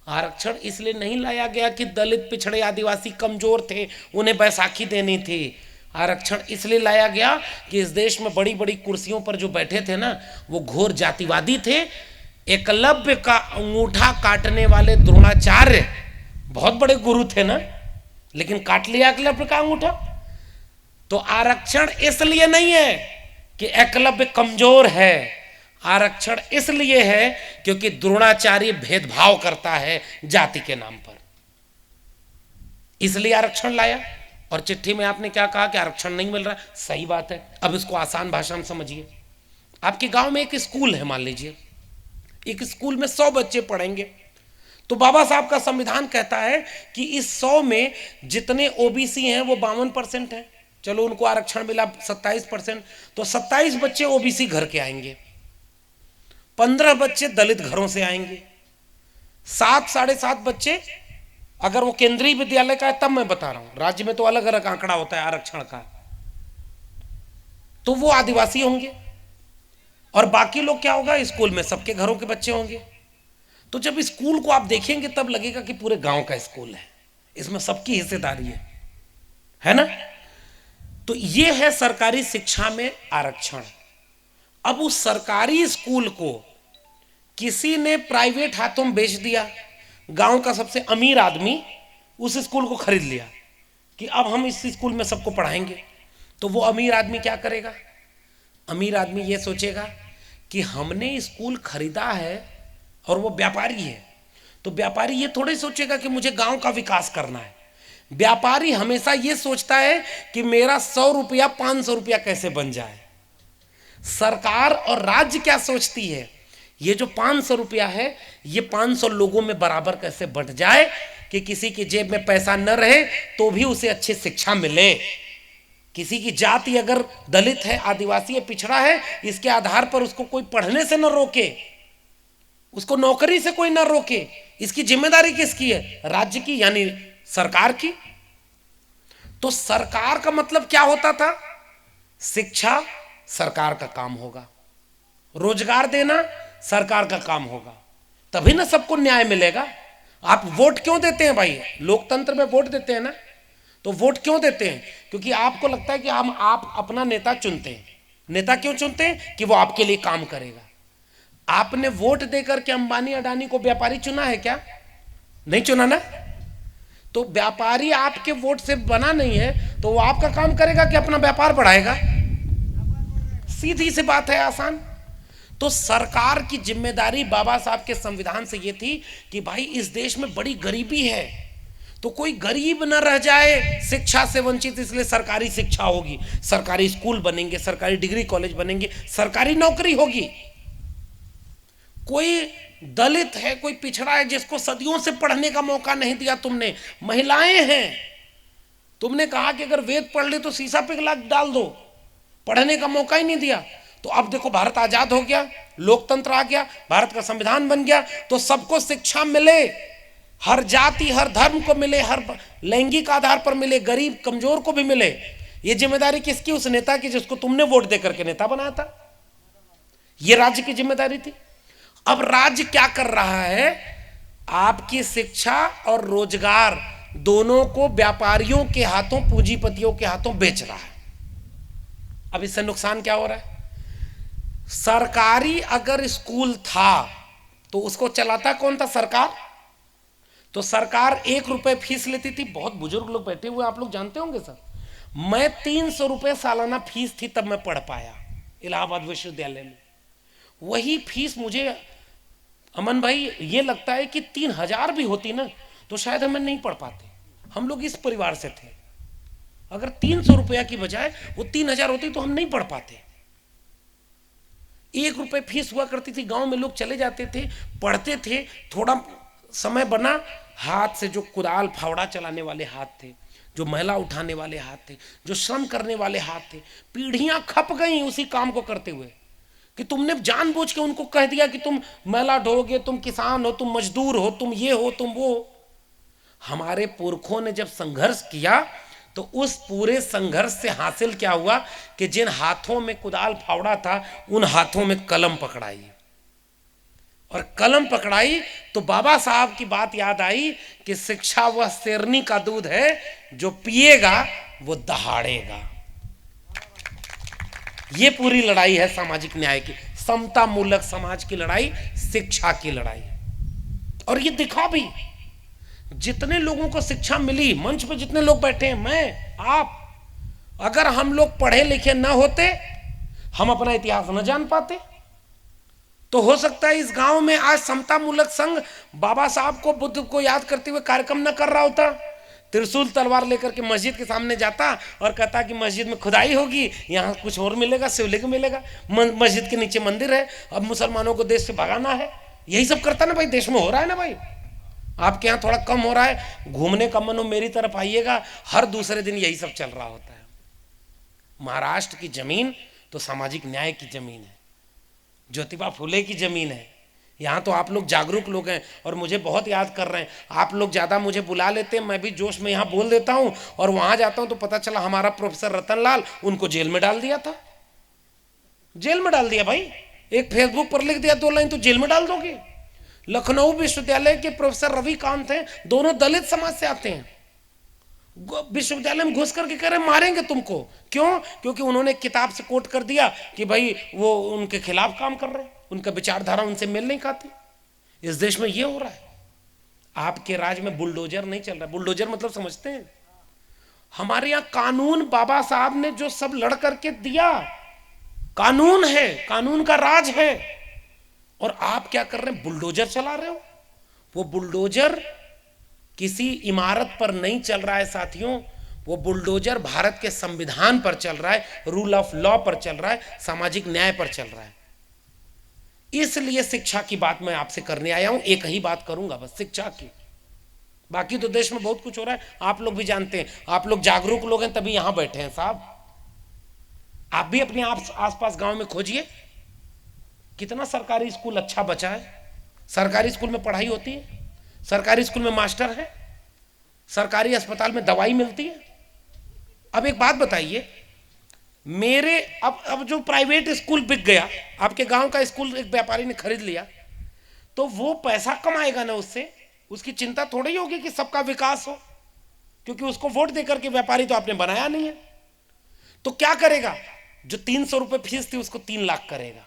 आरक्षण इसलिए नहीं लाया गया कि दलित, पिछड़े, आदिवासी कमजोर थे, उन्हें बैसाखी देनी थी। आरक्षण इसलिए लाया गया कि इस देश में बड़ी बड़ी कुर्सियों पर जो बैठे थे ना, वो घोर जातिवादी थे। एकलव्य का अंगूठा काटने वाले द्रोणाचार्य बहुत बड़े गुरु थे ना, लेकिन काट लिया एकलव्य का अंगूठा। तो आरक्षण इसलिए नहीं है कि एकलव्य कमजोर है, आरक्षण इसलिए है क्योंकि द्रोणाचार्य भेदभाव करता है जाति के नाम पर, इसलिए आरक्षण लाया। और चिट्ठी में आपने क्या कहा कि आरक्षण नहीं मिल रहा, सही बात है। अब इसको आसान भाषा में समझिए। आपके गांव में एक स्कूल है, मान लीजिए एक स्कूल में 100 बच्चे पढ़ेंगे, तो बाबा साहब का संविधान कहता है कि इस 100 में जितने ओबीसी हैं वो 52% हैं, चलो उनको आरक्षण मिला 27%, तो 27 बच्चे ओबीसी घर के आएंगे, 15 बच्चे दलित घरों से आएंगे, 7 साढ़े 7 बच्चे अगर वो केंद्रीय विद्यालय का है, तब मैं बता रहा हूं, राज्य में तो अलग अलग आंकड़ा होता है आरक्षण का, तो वो आदिवासी होंगे। और बाकी लोग क्या होगा, स्कूल में सबके घरों के बच्चे होंगे। तो जब स्कूल को आप देखेंगे तब लगेगा कि पूरे गांव का स्कूल है, इसमें सबकी हिस्सेदारी है ना। तो ये है सरकारी शिक्षा में आरक्षण। अब उस सरकारी स्कूल को किसी ने प्राइवेट हाथों में बेच दिया, गांव का सबसे अमीर आदमी उस स्कूल को खरीद लिया कि अब हम इस स्कूल में सबको पढ़ाएंगे। तो वो अमीर आदमी क्या करेगा, अमीर आदमी ये सोचेगा कि हमने स्कूल खरीदा है, और वो व्यापारी है, तो व्यापारी ये थोड़े सोचेगा कि मुझे गांव का विकास करना है। व्यापारी हमेशा ये सोचता है कि मेरा 100 रुपया 500 रुपया कैसे बन जाए। सरकार और राज्य क्या सोचती है, ये जो 500 रुपया है ये 500 लोगों में बराबर कैसे बंट जाए कि किसी की जेब में पैसा न रहे तो भी उसे अच्छी शिक्षा मिले। किसी की जाति अगर दलित है, आदिवासी है, पिछड़ा है, इसके आधार पर उसको कोई पढ़ने से न रोके, उसको नौकरी से कोई न रोके। इसकी जिम्मेदारी किसकी है, राज्य की यानी सरकार की। तो सरकार का मतलब क्या होता था, शिक्षा सरकार का काम होगा, रोजगार देना सरकार का काम होगा, तभी ना सबको न्याय मिलेगा। आप वोट क्यों देते हैं भाई, लोकतंत्र में वोट देते हैं ना, तो वोट क्यों देते हैं, क्योंकि आपको लगता है कि हम आप अपना नेता चुनते हैं। नेता क्यों चुनते हैं, कि वो आपके लिए काम करेगा। आपने वोट देकर के अंबानी अडानी को व्यापारी चुना है क्या, नहीं चुना ना। तो व्यापारी आपके वोट से बना नहीं है, तो वो आपका काम करेगा कि अपना व्यापार बढ़ाएगा, सीधी सी बात है, आसान। तो सरकार की जिम्मेदारी बाबा साहब के संविधान से ये थी कि भाई इस देश में बड़ी गरीबी है, तो कोई गरीब न रह जाए शिक्षा से वंचित, इसलिए सरकारी शिक्षा होगी, सरकारी स्कूल बनेंगे, सरकारी डिग्री कॉलेज बनेंगे, सरकारी नौकरी होगी। कोई दलित है, कोई पिछड़ा है जिसको सदियों से पढ़ने का मौका नहीं दिया तुमने, महिलाएं हैं, तुमने कहा कि अगर वेद पढ़ ले तो शीशा पिघला डाल दो, पढ़ने का मौका ही नहीं दिया। तो अब देखो भारत आजाद हो गया, लोकतंत्र आ गया, भारत का संविधान बन गया, तो सबको शिक्षा मिले, हर जाति हर धर्म को मिले, हर लैंगिक आधार पर मिले, गरीब कमजोर को भी मिले। ये जिम्मेदारी किसकी, उस नेता की जिसको तुमने वोट देकर के नेता बनाया था। ये राज्य की जिम्मेदारी थी। अब राज्य क्या कर रहा है, आपकी शिक्षा और रोजगार दोनों को व्यापारियों के हाथों, पूंजीपतियों के हाथों बेच रहा है। अब इससे नुकसान क्या हो रहा है, सरकारी अगर स्कूल था तो उसको चलाता कौन था, सरकार। तो सरकार 1 रुपए फीस लेती थी, बहुत बुजुर्ग लोग बैठे हुए आप लोग जानते होंगे सर, मैं 300 रुपए सालाना फीस थी तब मैं पढ़ पाया इलाहाबाद विश्वविद्यालय में। वही फीस मुझे अमन भाई ये लगता है कि 3000 भी होती ना तो शायद हम नहीं पढ़ पाते। हम लोग इस परिवार से थे, अगर 300 रुपया की बजाय वो 3000 होती तो हम नहीं पढ़ पाते। 1 रुपये फीस हुआ करती थी, गांव में लोग चले जाते थे, पढ़ते थे, थोड़ा समय बना, हाथ से जो कुदाल फावड़ा चलाने वाले हाथ थे, जो मैला उठाने वाले हाथ थे, जो श्रम करने वाले हाथ थे, पीढ़ियां खप गई उसी काम को करते हुए। कि तुमने जानबूझ के उनको कह दिया कि तुम मैला ढोगे, तुम किसान हो, तुम मजदूर हो, तुम ये हो, तुम वो। हमारे पुरखों ने जब संघर्ष किया तो उस पूरे संघर्ष से हासिल क्या हुआ कि जिन हाथों में कुदाल फावड़ा था उन हाथों में कलम पकड़ाई, और कलम पकड़ाई तो बाबा साहब की बात याद आई कि शिक्षा वह शेरनी का दूध है, जो पिएगा वो दहाड़ेगा। ये पूरी लड़ाई है सामाजिक न्याय की, समता मूलक समाज की लड़ाई, शिक्षा की लड़ाई। और ये दिखा भी, जितने लोगों को शिक्षा मिली, मंच पे जितने लोग बैठे हैं, मैं, आप, अगर हम लोग पढ़े लिखे ना होते, हम अपना इतिहास न जान पाते। तो हो सकता है इस गांव में आज समता मूलक संघ बाबा साहब को, बुद्ध को याद करते हुए कार्यक्रम न कर रहा होता, त्रिशूल तलवार लेकर के मस्जिद के सामने जाता और कहता कि मस्जिद में खुदाई होगी, यहाँ कुछ और मिलेगा, शिवलिंग मिलेगा, मस्जिद के नीचे मंदिर है, अब मुसलमानों को देश से भगाना है। यही सब करता ना भाई, देश में हो रहा है ना भाई। आपके यहाँ थोड़ा कम हो रहा है, घूमने का मन हो मेरी तरफ आइएगा, हर दूसरे दिन यही सब चल रहा होता है। महाराष्ट्र की जमीन तो सामाजिक न्याय की जमीन है, ज्योतिबा फुले की जमीन है। यहाँ तो आप लोग जागरूक लोग हैं और मुझे बहुत याद कर रहे हैं। आप लोग ज़्यादा मुझे बुला लेते हैं, मैं भी जोश में यहाँ बोल देता हूँ, और वहाँ जाता हूँ तो पता चला हमारा प्रोफेसर रतनलाल, उनको जेल में डाल दिया था। जेल में डाल दिया भाई, एक फेसबुक पर लिख दिया 2 लाइन तो जेल में डाल दोगे। लखनऊ विश्वविद्यालय के प्रोफेसर रविकांत हैं, दोनों दलित समाज से आते हैं, विश्वविद्यालय में घुस करके कह रहे मारेंगे तुमको। क्यों? क्योंकि उन्होंने किताब से कोट कर दिया कि भाई वो उनके खिलाफ काम कर रहे हैं, उनका विचारधारा उनसे मेल नहीं खाती। इस देश में ये हो रहा है। आपके राज में बुलडोजर नहीं चल रहा। बुलडोजर मतलब समझते हैं? हमारे यहाँ कानून बाबा साहब ने जो सब लड़ करके दिया, कानून है, कानून का राज है, और आप क्या कर रहे हैं? बुलडोजर चला रहे हो। वो बुलडोजर किसी इमारत पर नहीं चल रहा है साथियों, वो बुलडोजर भारत के संविधान पर चल रहा है, रूल ऑफ लॉ पर चल रहा है, सामाजिक न्याय पर चल रहा है। इसलिए शिक्षा की बात मैं आपसे करने आया हूं, एक ही बात करूंगा बस, शिक्षा की। बाकी तो देश में बहुत कुछ हो रहा है, आप लोग भी जानते हैं, आप लोग जागरूक लोग हैं तभी यहां बैठे हैं साहब। आप भी अपने आसपास गांव में खोजिए, कितना सरकारी स्कूल अच्छा बचा है। सरकारी स्कूल में पढ़ाई होती है, सरकारी स्कूल में मास्टर है, सरकारी अस्पताल में दवाई मिलती है। अब एक बात बताइए, मेरे अब जो प्राइवेट स्कूल बिक गया, आपके गांव का स्कूल एक व्यापारी ने खरीद लिया, तो वो पैसा कमाएगा ना, उससे उसकी चिंता थोड़ी होगी कि सबका विकास हो, क्योंकि उसको वोट देकर के व्यापारी तो आपने बनाया नहीं है। तो क्या करेगा? जो 300 रुपये फीस थी उसको 3 लाख करेगा,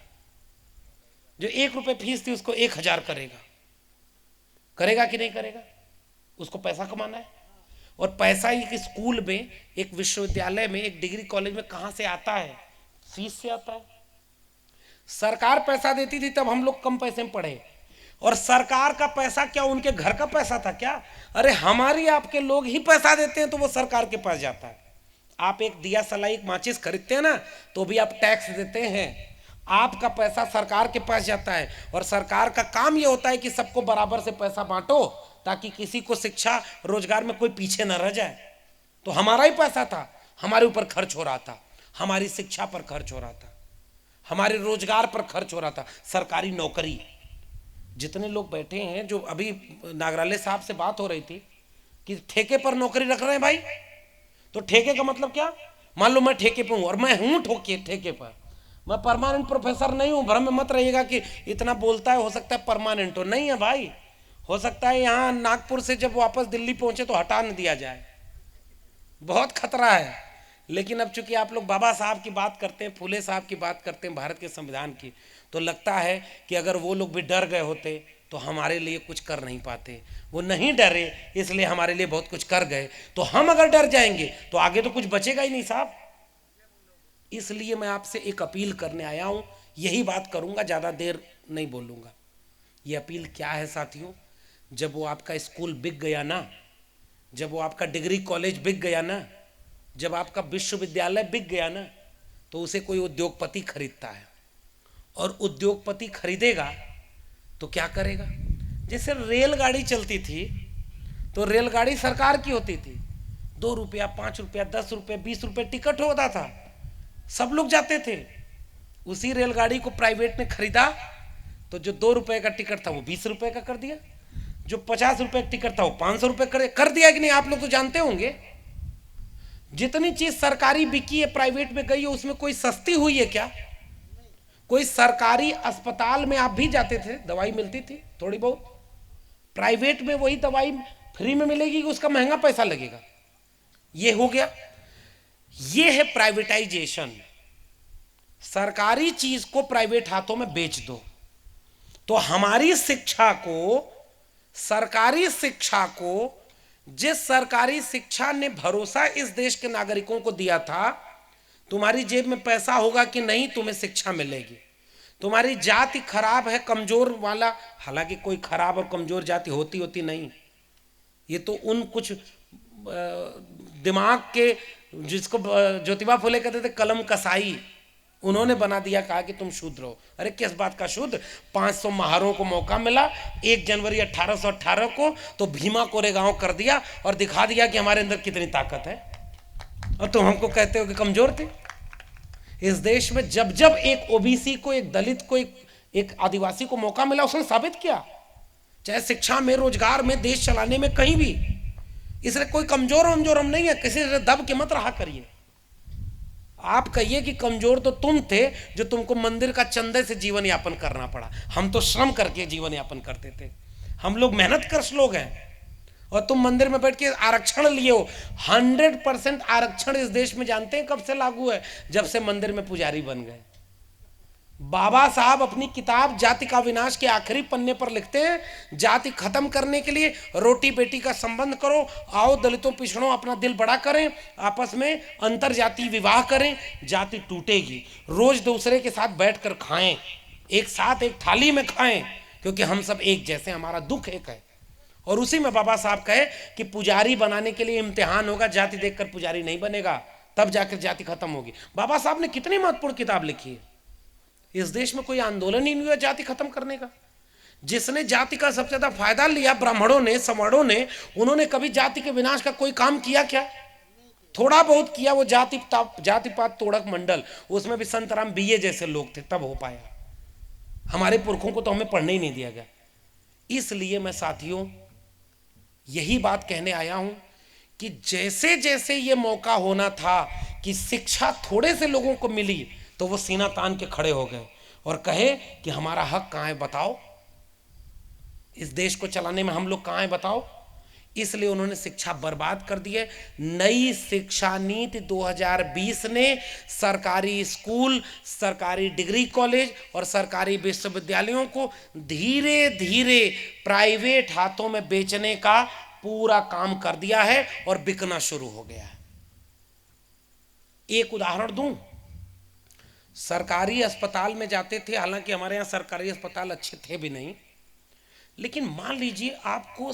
जो 1 रुपये फीस थी उसको 1000 करेगा। करेगा कि नहीं करेगा? उसको पैसा कमाना है। और पैसा एक स्कूल में, एक विश्वविद्यालय में, एक डिग्री कॉलेज में कहां से आता है? फीस से आता है। सरकार पैसा देती थी तब हम लोग कम पैसे में पढ़े, और सरकार का पैसा क्या उनके घर का पैसा था क्या? अरे हमारी आपके लोग ही पैसा देते हैं तो वो सरकार के पास जाता है। आप एक दिया सलाई एक माचिस खरीदते हैं ना, तो भी आप टैक्स देते हैं, आपका पैसा सरकार के पास जाता है। और सरकार का काम यह होता है कि सबको बराबर से पैसा बांटो, ताकि किसी को शिक्षा रोजगार में कोई पीछे न रह जाए। तो हमारा ही पैसा था, हमारे ऊपर खर्च हो रहा था, हमारी शिक्षा पर खर्च हो रहा था, हमारे रोजगार पर खर्च हो रहा था। सरकारी नौकरी, जितने लोग बैठे हैं, जो अभी नागराले साहब से बात हो रही थी कि ठेके पर नौकरी रख रहे हैं भाई, तो ठेके का मतलब क्या? मान लो मैं ठेके पे हूं, और मैं हूं ठेके पर, मैं परमानेंट प्रोफेसर नहीं हूं। भ्रम में मत रहिएगा कि इतना बोलता है, हो सकता है परमानेंट हो, नहीं है भाई। हो सकता है यहाँ नागपुर से जब वापस दिल्ली पहुंचे तो हटा न दिया जाए, बहुत खतरा है। लेकिन अब चूंकि आप लोग बाबा साहब की बात करते हैं, फुले साहब की बात करते हैं, भारत के संविधान की, तो लगता है कि अगर वो लोग भी डर गए होते तो हमारे लिए कुछ कर नहीं पाते। वो नहीं डरे, इसलिए हमारे लिए बहुत कुछ कर गए। तो हम अगर डर जाएंगे तो आगे तो कुछ बचेगा ही नहीं साहब। इसलिए मैं आपसे एक अपील करने आया हूं, यही बात करूंगा, ज़्यादा देर नहीं बोलूंगा। ये अपील क्या है साथियों? जब वो आपका स्कूल बिक गया ना, जब वो आपका डिग्री कॉलेज बिक गया ना, जब आपका विश्वविद्यालय बिक गया ना, तो उसे कोई उद्योगपति खरीदता है, और उद्योगपति खरीदेगा तो क्या करेगा? जैसे रेलगाड़ी चलती थी तो रेलगाड़ी सरकार की होती थी, 2 रुपया, 5 रुपया, 10 रुपये, 20 रुपये टिकट होता था, सब लोग जाते थे। उसी रेलगाड़ी को प्राइवेट ने खरीदा तो जो 2 रुपये का टिकट था वो 20 रुपये का कर दिया, जो 50 रुपये का टिकट था वो 500 रुपये कर दिया कि नहीं? आप लोग तो जानते होंगे। जितनी चीज सरकारी बिकी है प्राइवेट में गई है, उसमें कोई सस्ती हुई है क्या? कोई सरकारी अस्पताल में आप भी जाते थे, दवाई मिलती थी थोड़ी बहुत, प्राइवेट में वही दवाई फ्री में मिलेगी कि उसका महंगा पैसा लगेगा? ये हो गया, ये है प्राइवेटाइजेशन। सरकारी चीज को प्राइवेट हाथों में बेच दो। तो हमारी शिक्षा को, सरकारी शिक्षा को, जिस सरकारी शिक्षा ने भरोसा इस देश के नागरिकों को दिया था, तुम्हारी जेब में पैसा होगा कि नहीं तुम्हें शिक्षा मिलेगी, तुम्हारी जाति खराब है कमजोर वाला, हालांकि कोई खराब और कमजोर जाति होती नहीं, ये तो उन कुछ दिमाग के, जिसको ज्योतिबा फुले कहते थे कलम कसाई, उन्होंने बना दिया, कहा कि तुम शूद्र हो। अरे किस बात का शुद्ध? 500 महारों को मौका मिला 1 जनवरी 1818 को, तो भीमा कोरेगांव कर दिया और दिखा दिया कि हमारे अंदर कितनी ताकत है, और तुम हमको कहते हो कि कमजोर थे। इस देश में जब जब एक ओबीसी को, एक दलित को, एक आदिवासी को मौका मिला, उसने साबित किया, चाहे शिक्षा में, रोजगार में, देश चलाने में, कहीं भी। इसलिए कोई कमजोर हम नहीं है, किसी से दब के मत रहा करिए। आप कहिए कि कमजोर तो तुम थे जो तुमको मंदिर का चंदे से जीवन यापन करना पड़ा, हम तो श्रम करके जीवन यापन करते थे, हम लोग मेहनत कर लोग हैं, और तुम मंदिर में बैठ के आरक्षण लिए हो। 100% आरक्षण इस देश में जानते हैं कब से लागू है? जब से मंदिर में पुजारी बन गए। बाबा साहब अपनी किताब जाति का विनाश के आखिरी पन्ने पर लिखते हैं, जाति खत्म करने के लिए रोटी बेटी का संबंध करो, आओ दलितों पिछड़ों अपना दिल बड़ा करें, आपस में अंतर जाति विवाह करें, जाति टूटेगी। रोज दूसरे के साथ बैठकर खाएं, एक साथ एक थाली में खाएं, क्योंकि हम सब एक जैसे, हमारा दुख एक है। और उसी में बाबा साहब कहे कि पुजारी बनाने के लिए इम्तिहान होगा, जाति देखकर पुजारी नहीं बनेगा, तब जाकर जाति खत्म होगी। बाबा साहब ने कितनी महत्वपूर्ण किताब लिखी है। इस देश में कोई आंदोलन ही नहीं हुआ जाति खत्म करने का। जिसने जाति का सबसे ज्यादा फायदा लिया, ब्राह्मणों ने, सवर्णों ने, उन्होंने कभी जाति के विनाश का कोई काम किया क्या? थोड़ा बहुत किया, वो जातिपात तोड़क मंडल, उसमें भी संतराम बीए जैसे लोग थे, तब हो पाया। हमारे पुरखों को तो हमें पढ़ने ही नहीं दिया गया। इसलिए मैं साथियों यही बात कहने आया हूं कि जैसे जैसे ये मौका होना था कि शिक्षा थोड़े से लोगों को मिली, तो वो सीना तान के खड़े हो गए और कहे कि हमारा हक कहां है बताओ, इस देश को चलाने में हम लोग कहां हैं बताओ। इसलिए उन्होंने शिक्षा बर्बाद कर दी है। नई शिक्षा नीति 2020 ने सरकारी स्कूल, सरकारी डिग्री कॉलेज और सरकारी विश्वविद्यालयों को धीरे धीरे प्राइवेट हाथों में बेचने का पूरा काम कर दिया है और बिकना शुरू हो गया है। एक उदाहरण दूं, सरकारी अस्पताल में जाते थे, हालांकि हमारे यहाँ सरकारी अस्पताल अच्छे थे भी नहीं, लेकिन मान लीजिए आपको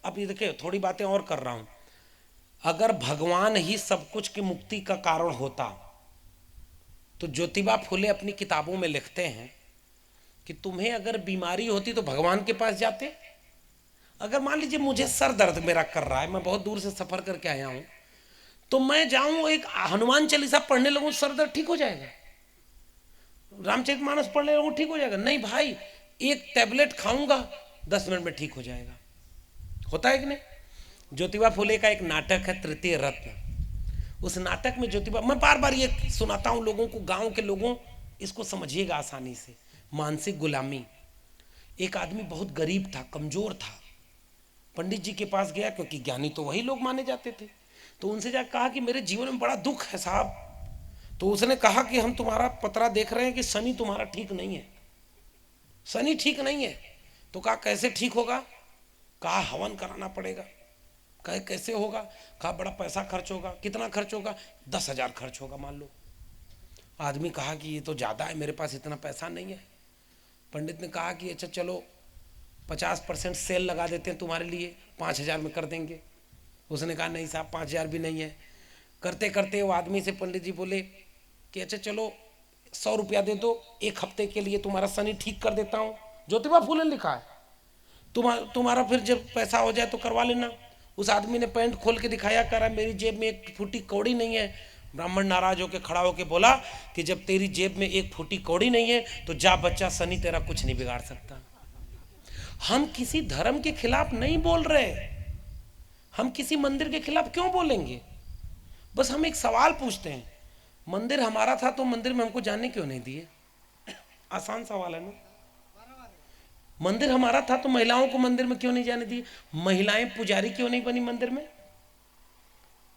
अब ये देखिए थोड़ी बातें और कर रहा हूं, अगर भगवान ही सब कुछ की मुक्ति का कारण होता तो ज्योतिबा फुले अपनी किताबों में लिखते हैं कि तुम्हें अगर बीमारी होती तो भगवान के पास जाते। अगर मान लीजिए मुझे सर दर्द मेरा कर रहा है, मैं बहुत दूर से सफर करके आया हूं, तो मैं जाऊं एक हनुमान चालीसा पढ़ने लगूं, सर दर्द ठीक हो जाएगा? रामचरितमानस पढ़ने लगूं ठीक हो जाएगा? नहीं भाई, एक टैबलेट खाऊंगा 10 मिनट में ठीक हो जाएगा। होता है कि नहीं? ज्योतिबा फुले का एक नाटक है तृतीय रत्न, उस नाटक में ज्योतिबा, मैं बार बार ये सुनाता हूं लोगों को, गांव के लोगों, इसको समझिएगा आसानी से। मानसिक गुलामी। एक आदमी बहुत गरीब था, कमजोर था, पंडित जी के पास गया, क्योंकि ज्ञानी तो वही लोग माने जाते थे, तो उनसे जाकर कहा कि मेरे जीवन में बड़ा दुख है साहब। तो उसने कहा कि हम तुम्हारा पतरा देख रहे हैं कि शनि तुम्हारा ठीक नहीं है, शनि ठीक नहीं है। तो कहा कैसे ठीक होगा? कहा हवन कराना पड़ेगा। कहे कैसे होगा? कहा बड़ा पैसा खर्च होगा। कितना खर्च होगा? 10,000 खर्च होगा मान लो। आदमी कहा कि ये तो ज़्यादा है, मेरे पास इतना पैसा नहीं है। पंडित ने कहा कि अच्छा चलो 50% सेल लगा देते हैं तुम्हारे लिए, 5,000 में कर देंगे। उसने कहा नहीं साहब 5,000 भी नहीं है। करते करते वो आदमी से पंडित जी बोले कि अच्छा चलो 100 रुपया दे दो, 1 हफ्ते के लिए तुम्हारा शनि ठीक कर देता हूँ। ज्योतिबा फूले लिखा है। तुम्हारा फिर जब पैसा हो जाए तो करवा लेना। उस आदमी ने पैंट खोल के दिखाया, करा मेरी जेब में 1 फूटी कौड़ी नहीं है। ब्राह्मण नाराज होकर खड़ा होकर बोला कि जब तेरी जेब में 1 फूटी कौड़ी नहीं है तो जा बच्चा, शनि तेरा कुछ नहीं बिगाड़ सकता। हम किसी धर्म के खिलाफ नहीं बोल रहे, हम किसी मंदिर के खिलाफ क्यों बोलेंगे? बस हम एक सवाल पूछते हैं, मंदिर हमारा था तो मंदिर में हमको जाने क्यों नहीं दिए? आसान सवाल है ना। मंदिर हमारा था तो महिलाओं को मंदिर में क्यों नहीं जाने दिए? महिलाएं पुजारी क्यों नहीं बनी मंदिर में?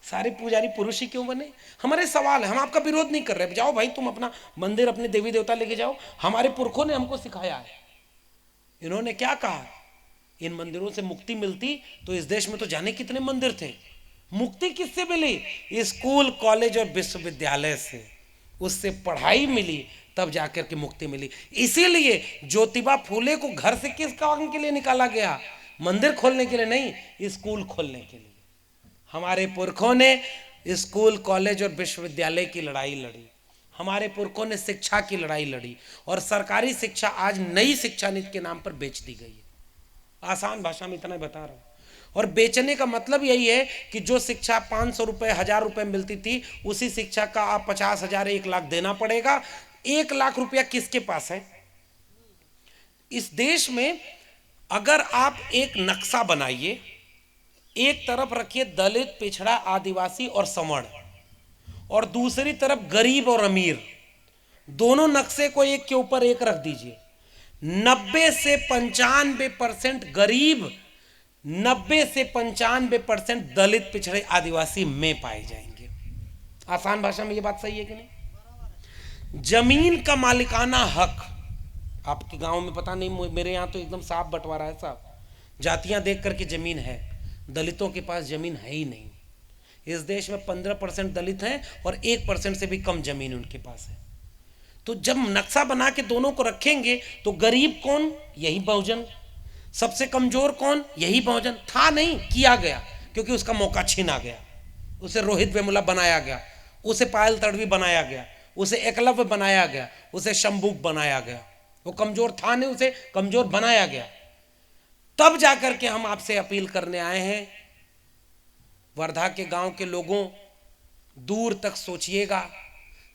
सारे पुजारी पुरुष ही क्यों बने? हमारे सवाल है, हम आपका विरोध नहीं कर रहे। जाओ भाई, तुम अपना मंदिर, अपने देवी देवता लेके जाओ। हमारे पुरखों ने हमको सिखाया है। इन्होंने क्या कहा, इन मंदिरों से मुक्ति मिलती तो इस देश में तो जाने कितने मंदिर थे। मुक्ति किससे मिली? स्कूल, कॉलेज और विश्वविद्यालय से। उससे पढ़ाई मिली, तब जाकर के मुक्ति मिली। इसीलिए ज्योतिबा फूले को घर से किस काम के लिए निकाला गया? मंदिर खोलने के लिए नहीं, स्कूल खोलने के लिए। हमारे पुरखों ने स्कूल, कॉलेज और विश्वविद्यालय की लड़ाई लड़ी। हमारे पुरखों ने शिक्षा की लड़ाई लड़ी, और सरकारी शिक्षा आज नई शिक्षा नीति के नाम पर बेच दी गई है। आसान भाषा में इतना ही बता रहा हूँ। और बेचने का मतलब यही है कि जो शिक्षा 500 रुपये, 1000 रुपये मिलती थी, उसी शिक्षा का आप 50,000, 1 लाख देना पड़ेगा। 1 लाख रुपया किसके पास है? इस देश में अगर आप एक नक्शा बनाइए, एक तरफ रखिए दलित, पिछड़ा, आदिवासी और सवर्ण, और दूसरी तरफ गरीब और अमीर, दोनों नक्शे को एक के ऊपर एक रख दीजिए। 90 से 95% गरीब, 90 से 95% दलित, पिछड़े, आदिवासी में पाए जाएंगे। आसान भाषा में ये बात सही है कि नहीं? जमीन का मालिकाना हक आपके गांव में पता नहीं, मेरे यहाँ तो एकदम साफ बंटवारा है साहब। जातियां देख करके जमीन है, दलितों के पास जमीन है ही नहीं। इस देश में 15% दलित हैं और 1% से भी कम जमीन उनके पास है। तो जब नक्शा बना के दोनों को रखेंगे तो गरीब कौन? यही बहुजन। सबसे कमजोर कौन? यही बहुजन। था नहीं, किया गया, क्योंकि उसका मौका छीना गया। उसे रोहित वेमुला बनाया गया, उसे पायल तड़वी बनाया गया, उसे एकलव्य बनाया गया, उसे शंभुक बनाया गया। वो कमजोर था नहीं, उसे कमजोर बनाया गया। तब जाकर के हम आपसे अपील करने आए हैं, वर्धा के गांव के लोगों, दूर तक सोचिएगा।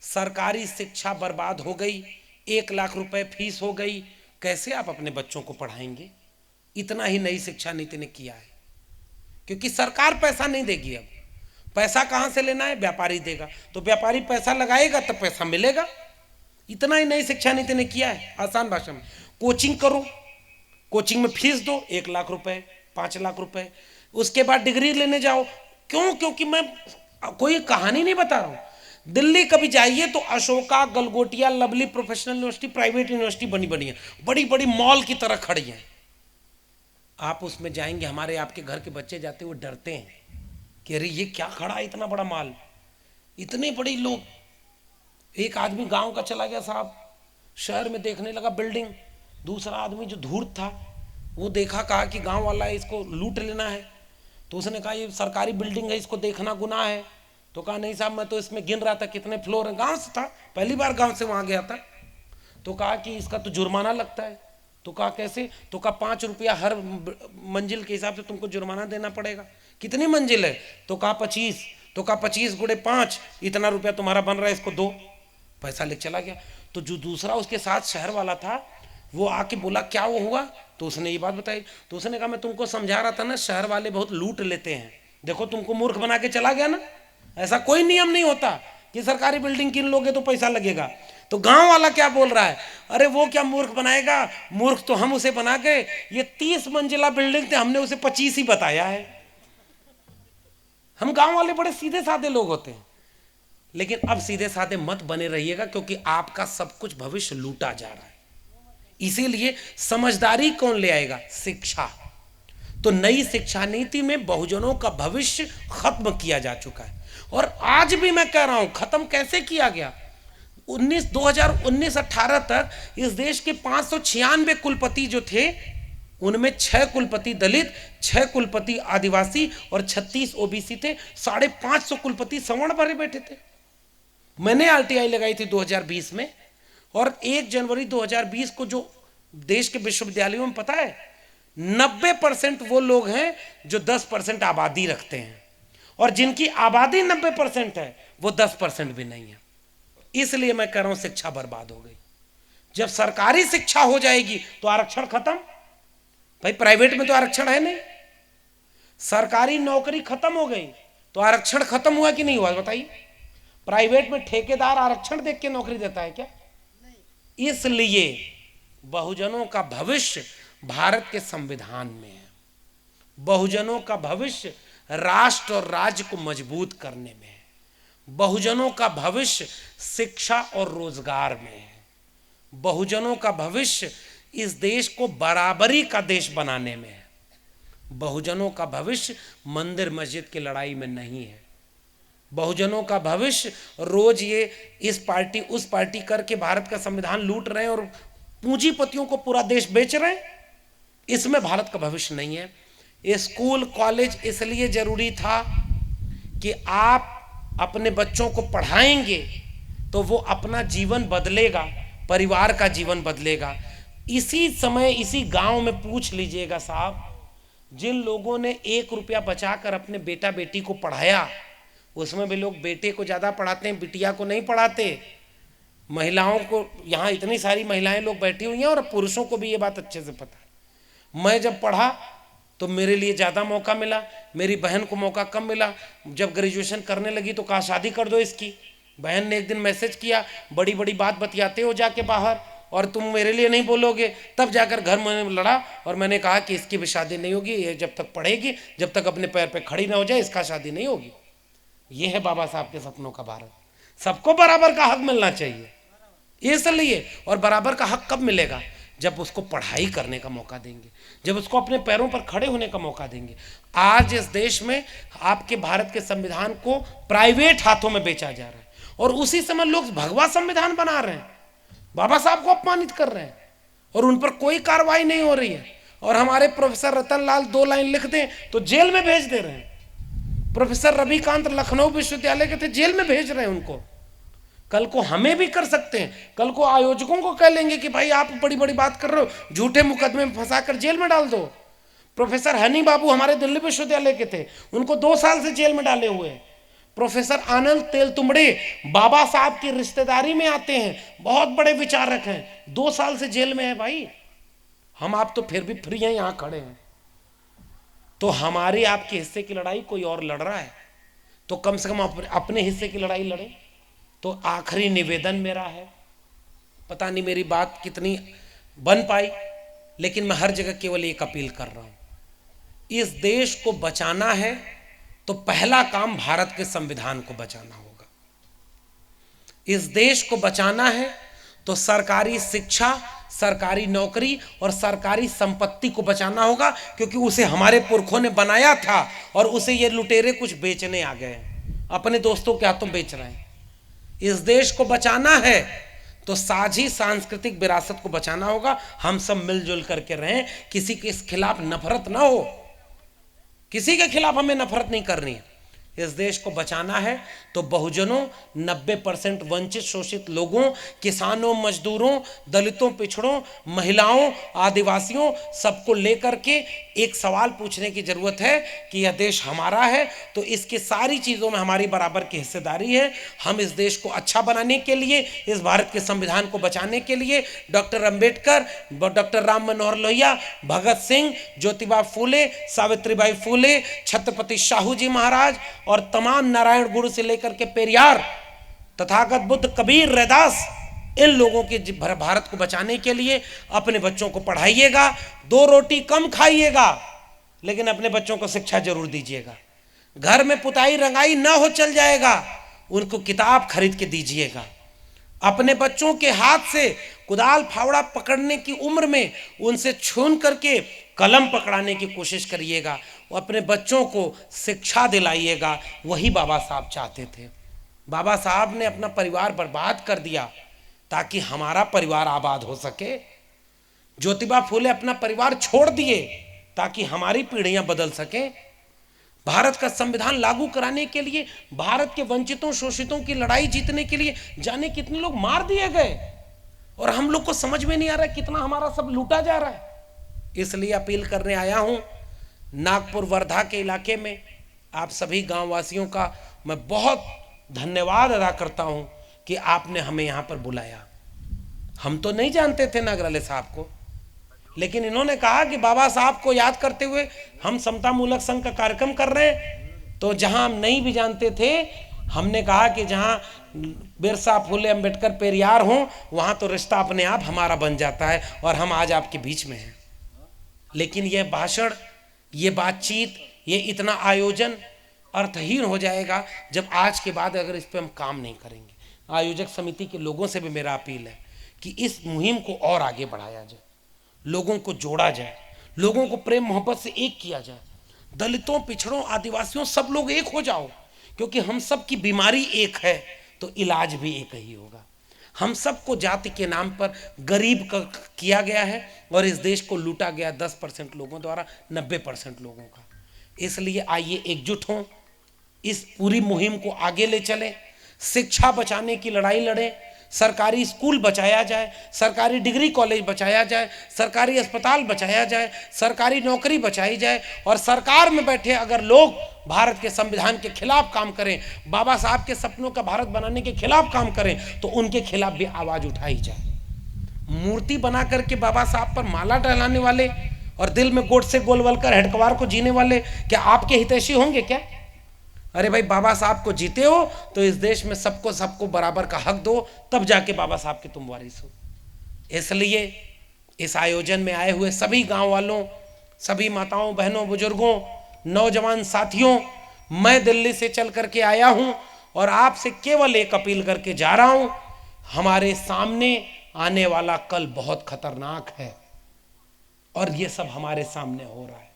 सरकारी शिक्षा बर्बाद हो गई, 1 लाख रुपए फीस हो गई, कैसे आप अपने बच्चों को पढ़ाएंगे? इतना ही नई शिक्षा नीति ने किया है, क्योंकि सरकार पैसा नहीं देगी। अब पैसा कहां से लेना है? व्यापारी देगा। तो व्यापारी पैसा लगाएगा तब पैसा मिलेगा। इतना ही नई शिक्षा नीति ने किया है। आसान भाषा में, कोचिंग करो, कोचिंग में फीस दो 1 लाख रुपए, 5 लाख रुपए, उसके बाद डिग्री लेने जाओ। क्यों? क्योंकि मैं कोई कहानी नहीं बता रहा हूं। दिल्ली कभी जाइए तो Ashoka, Galgotia, lovely professional university, private university बनी बनी है, बड़ी बड़ी मॉल की तरह खड़ी हैं। आप उसमें जाएंगे, हमारे आपके घर के बच्चे जाते हुए डरते हैं कि अरे ये क्या खड़ा है, इतना बड़ा माल, इतने बड़े लोग। एक आदमी गांव का चला गया साहब, शहर में देखने लगा बिल्डिंग। दूसरा आदमी जो धूर्त था वो देखा, कहा कि गांव वाला है, इसको लूट लेना है। तो उसने कहा ये सरकारी बिल्डिंग है, इसको देखना गुनाह है। तो कहा नहीं साहब, मैं तो इसमें गिन रहा था कितने फ्लोर हैं। गांव से था, पहली बार गांव से वहां गया था। तो कहा कि इसका तो जुर्माना लगता है। तो कहा कैसे? तो कहा 5 रुपया हर मंजिल के हिसाब से तुमको जुर्माना देना पड़ेगा। कितनी मंजिल है? तो कहा 25। तो कहा 25 गुणे 5, इतना रुपया तुम्हारा बन रहा है, इसको दो। पैसा लेके चला गया। तो जो दूसरा उसके साथ शहर वाला था वो आके बोला क्या वो हुआ? तो उसने ये बात बताई। तो उसने कहा मैं तुमको समझा रहा था ना, शहर वाले बहुत लूट लेते हैं, देखो तुमको मूर्ख बना के चला गया ना। ऐसा कोई नियम नहीं होता कि सरकारी बिल्डिंग किन लोगे तो पैसा लगेगा। तो गांव वाला क्या बोल रहा है, अरे वो क्या मूर्ख बनाएगा, मूर्ख तो हम उसे बना के, ये 30 मंजिला बिल्डिंग थे, हमने उसे 25 ही बताया है। हम गांव वाले बड़े सीधे साधे लोग होते हैं। लेकिन अब सीधे साधे मत बने रहिएगा, क्योंकि आपका सब कुछ भविष्य लूटा जा रहा है। इसीलिए समझदारी कौन ले आएगा? शिक्षा। तो नई शिक्षा नीति में बहुजनों का भविष्य खत्म किया जा चुका है। और आज भी मैं कह रहा हूं, खत्म कैसे किया गया? 2019-18 तक इस देश के 596 कुलपति जो थे, उनमें 6 कुलपति दलित, 6 कुलपति आदिवासी और 36 ओबीसी थे। 550 कुलपति सवर्ण भरे बैठे थे। मैंने आरटीआई लगाई थी 2020 में, और 1 जनवरी 2020 को जो देश के विश्वविद्यालयों में पता है 90% वो लोग हैं जो 10% आबादी रखते हैं, और जिनकी आबादी 90% है वो 10% भी नहीं है। इसलिए मैं कह रहा हूं शिक्षा बर्बाद हो गई। जब सरकारी शिक्षा हो जाएगी तो आरक्षण खत्म। भाई प्राइवेट में तो आरक्षण है नहीं, सरकारी नौकरी खत्म हो गई तो आरक्षण खत्म हुआ कि नहीं हुआ बताइए। प्राइवेट में ठेकेदार आरक्षण देख के नौकरी देता है क्या? इसलिए बहुजनों का भविष्य भारत के संविधान में है। बहुजनों का भविष्य राष्ट्र और राज्य को मजबूत करने में है। बहुजनों का भविष्य शिक्षा और रोजगार में है। बहुजनों का भविष्य इस देश को बराबरी का देश बनाने में है। बहुजनों का भविष्य मंदिर मस्जिद की लड़ाई में नहीं है। बहुजनों का भविष्य रोज ये इस पार्टी उस पार्टी करके भारत का संविधान लूट रहे हैं और पूंजीपतियों को पूरा देश बेच रहे हैं, इसमें भारत का भविष्य नहीं है। स्कूल कॉलेज इसलिए जरूरी था कि आप अपने बच्चों को पढ़ाएंगे तो वो अपना जीवन बदलेगा, परिवार का जीवन बदलेगा। इसी समय इसी गांव में पूछ लीजिएगा साहब, जिन लोगों ने 1 रुपया बचाकर अपने बेटा बेटी को पढ़ाया, उसमें भी लोग बेटे को ज़्यादा पढ़ाते हैं, बिटिया को नहीं पढ़ाते। महिलाओं को, यहाँ इतनी सारी महिलाएं लोग बैठी हुई हैं और पुरुषों को भी ये बात अच्छे से पता है। मैं जब पढ़ा तो मेरे लिए ज़्यादा मौका मिला, मेरी बहन को मौका कम मिला। जब ग्रेजुएशन करने लगी तो कहा शादी कर दो इसकी। बहन ने एक दिन मैसेज किया, बड़ी बड़ी बात बतियाते हो जाके बाहर और तुम मेरे लिए नहीं बोलोगे। तब जाकर घर में लड़ा और मैंने कहा कि इसकी भी शादी नहीं होगी, ये जब तक पढ़ेगी, जब तक अपने पैर पे खड़ी ना हो जाए, इसका शादी नहीं होगी। ये है बाबा साहब के सपनों का भारत। सबको बराबर का हक मिलना चाहिए, इसलिए। और बराबर का हक कब मिलेगा? जब उसको पढ़ाई करने का मौका देंगे, जब उसको अपने पैरों पर खड़े होने का मौका देंगे। आज इस देश में आपके भारत के संविधान को प्राइवेट हाथों में बेचा जा रहा है और उसी समय लोग भगवा संविधान बना रहे हैं, बाबा साहब को अपमानित कर रहे हैं और उन पर कोई कार्रवाई नहीं हो रही है। और हमारे प्रोफेसर रतन लाल 2 लाइन लिख दें तो जेल में भेज दे रहे हैं। प्रोफेसर रविकांत लखनऊ विश्वविद्यालय के थे, जेल में भेज रहे हैं उनको। कल को हमें भी कर सकते हैं, कल को आयोजकों को कह लेंगे कि भाई आप बड़ी बड़ी बात कर रहे हो, झूठे मुकदमे में फंसाकर जेल में डाल दो। प्रोफेसर हनी बाबू हमारे दिल्ली विश्वविद्यालय के थे, उनको 2 साल से जेल में डाले हुए हैं। प्रोफेसर आनंद तेलतुंबड़े बाबा साहब की रिश्तेदारी में आते हैं, बहुत बड़े विचारक हैं, 2 साल से जेल में है भाई। हम आप तो फिर भी फ्री हैं, यहाँ खड़े हैं। तो हमारे आपके हिस्से की लड़ाई कोई और लड़ रहा है तो कम से कम अपने हिस्से की लड़ाई लड़े। तो आखिरी निवेदन मेरा है, पता नहीं मेरी बात कितनी बन पाई, लेकिन मैं हर जगह केवल एक अपील कर रहा हूं, इस देश को बचाना है तो पहला काम भारत के संविधान को बचाना होगा। इस देश को बचाना है तो सरकारी शिक्षा, सरकारी नौकरी और सरकारी संपत्ति को बचाना होगा, क्योंकि उसे हमारे पुरखों ने बनाया था और उसे ये लुटेरे कुछ बेचने आ गए, अपने दोस्तों के हाथों बेच रहे हैं। इस देश को बचाना है तो साझी सांस्कृतिक विरासत को बचाना होगा। हम सब मिलजुल करके रहें, किसी के खिलाफ नफरत ना हो, किसी के खिलाफ हमें नफरत नहीं करनी है। इस देश को बचाना है तो बहुजनों, 90% वंचित शोषित लोगों, किसानों, मजदूरों, दलितों, पिछड़ों, महिलाओं, आदिवासियों, सबको लेकर के एक सवाल पूछने की जरूरत है कि यह देश हमारा है तो इसकी सारी चीज़ों में हमारी बराबर की हिस्सेदारी है। हम इस देश को अच्छा बनाने के लिए, इस भारत के संविधान को बचाने के लिए डॉक्टर अंबेडकर, डॉक्टर राम मनोहर लोहिया, भगत सिंह, ज्योतिबा फूले, सावित्रीबाई फूले, छत्रपति शाहू जी महाराज और तमाम नारायण गुरु से लेकर के पेरियार, तथागत बुद्ध, कबीर, रैदास, इन लोगों के भारत को बचाने के लिए अपने बच्चों को पढ़ाइएगा। 2 रोटी कम खाइएगा लेकिन अपने बच्चों को शिक्षा जरूर दीजिएगा। घर में पुताई रंगाई ना हो चल जाएगा, उनको किताब खरीद के दीजिएगा। अपने बच्चों के हाथ से कुदाल फावड़ा पकड़ने की उम्र में उनसे छून करके कलम पकड़ाने की कोशिश करिएगा। अपने बच्चों को शिक्षा दिलाइएगा। वही बाबा साहब चाहते थे। बाबा साहब ने अपना परिवार बर्बाद कर दिया ताकि हमारा परिवार आबाद हो सके। ज्योतिबा फूले अपना परिवार छोड़ दिए ताकि हमारी पीढ़ियां बदल सकें। भारत का संविधान लागू कराने के लिए, भारत के वंचितों शोषितों की लड़ाई जीतने के लिए जाने कितने लोग मार दिए गए। और हम लोग को समझ में नहीं आ रहा है कितना हमारा सब लूटा जा रहा है। इसलिए अपील करने आया हूं, नागपुर वर्धा के इलाके में आप सभी गांव वासियों का मैं बहुत धन्यवाद अदा करता हूं कि आपने हमें यहां पर बुलाया। हम तो नहीं जानते थे नागराले साहब को, लेकिन इन्होंने कहा कि बाबा साहब को याद करते हुए हम समता मूलक संघ का कार्यक्रम कर रहे हैं। तो जहां हम नहीं भी जानते थे, हमने कहा कि जहां बिरसा, फुले, अंबेडकर, पेरियार हों, वहां तो रिश्ता अपने आप हमारा बन जाता है, और हम आज आपके बीच में हैं। लेकिन यह भाषण, ये बातचीत, ये इतना आयोजन अर्थहीन हो जाएगा जब आज के बाद अगर इस पर हम काम नहीं करेंगे। आयोजक समिति के लोगों से भी मेरा अपील है कि इस मुहिम को और आगे बढ़ाया जाए, लोगों को जोड़ा जाए, लोगों को प्रेम मोहब्बत से एक किया जाए। दलितों, पिछड़ों, आदिवासियों सब लोग एक हो जाओ, क्योंकि हम सब की बीमारी एक है तो इलाज भी एक ही होगा। हम सबको जाति के नाम पर गरीब किया गया है और इस देश को लूटा गया 10% लोगों द्वारा 90% लोगों का। इसलिए आइए एकजुट हों, इस पूरी मुहिम को आगे ले चलें, शिक्षा बचाने की लड़ाई लड़ें, सरकारी स्कूल बचाया जाए, सरकारी डिग्री कॉलेज बचाया जाए, सरकारी अस्पताल बचाया जाए, सरकारी नौकरी बचाई जाए, और सरकार में बैठे अगर लोग भारत के संविधान के खिलाफ काम करें, बाबा साहब के सपनों का भारत बनाने के खिलाफ काम करें, तो उनके खिलाफ भी आवाज उठाई जाए। मूर्ति बना करके बाबा साहब पर माला डलाने वाले और दिल में गोट से गोलवलकर हेडकवार को जीने वाले क्या आपके हितैषी होंगे क्या? अरे भाई, बाबा साहब को जीते हो तो इस देश में सबको बराबर का हक दो, तब जाके बाबा साहब के तुम वारिस हो। इसलिए इस आयोजन में आए हुए सभी गांव वालों, सभी माताओं, बहनों, बुजुर्गों, नौजवान साथियों, मैं दिल्ली से चल करके आया हूं और आपसे केवल एक अपील करके जा रहा हूं। हमारे सामने आने वाला कल बहुत खतरनाक है और ये सब हमारे सामने हो रहा है।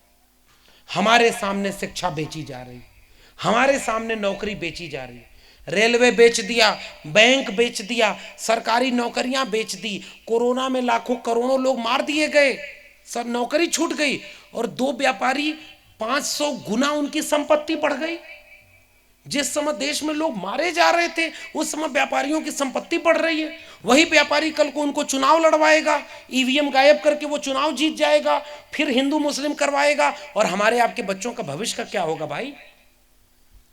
हमारे सामने शिक्षा बेची जा रही, हमारे सामने नौकरी बेची जा रही, रेलवे बेच दिया, बैंक बेच दिया, सरकारी नौकरियां बेच दी, कोरोना में लाखों करोड़ों लोग मार दिए गए, सब नौकरी छूट गई, और 2 व्यापारी 500 गुना उनकी संपत्ति बढ़ गई। जिस समय देश में लोग मारे जा रहे थे उस समय व्यापारियों की संपत्ति बढ़ रही है। वही व्यापारी कल को उनको चुनाव लड़वाएगा, ईवीएम गायब करके वो चुनाव जीत जाएगा, फिर हिंदू मुस्लिम करवाएगा, और हमारे आपके बच्चों का भविष्य का क्या होगा भाई?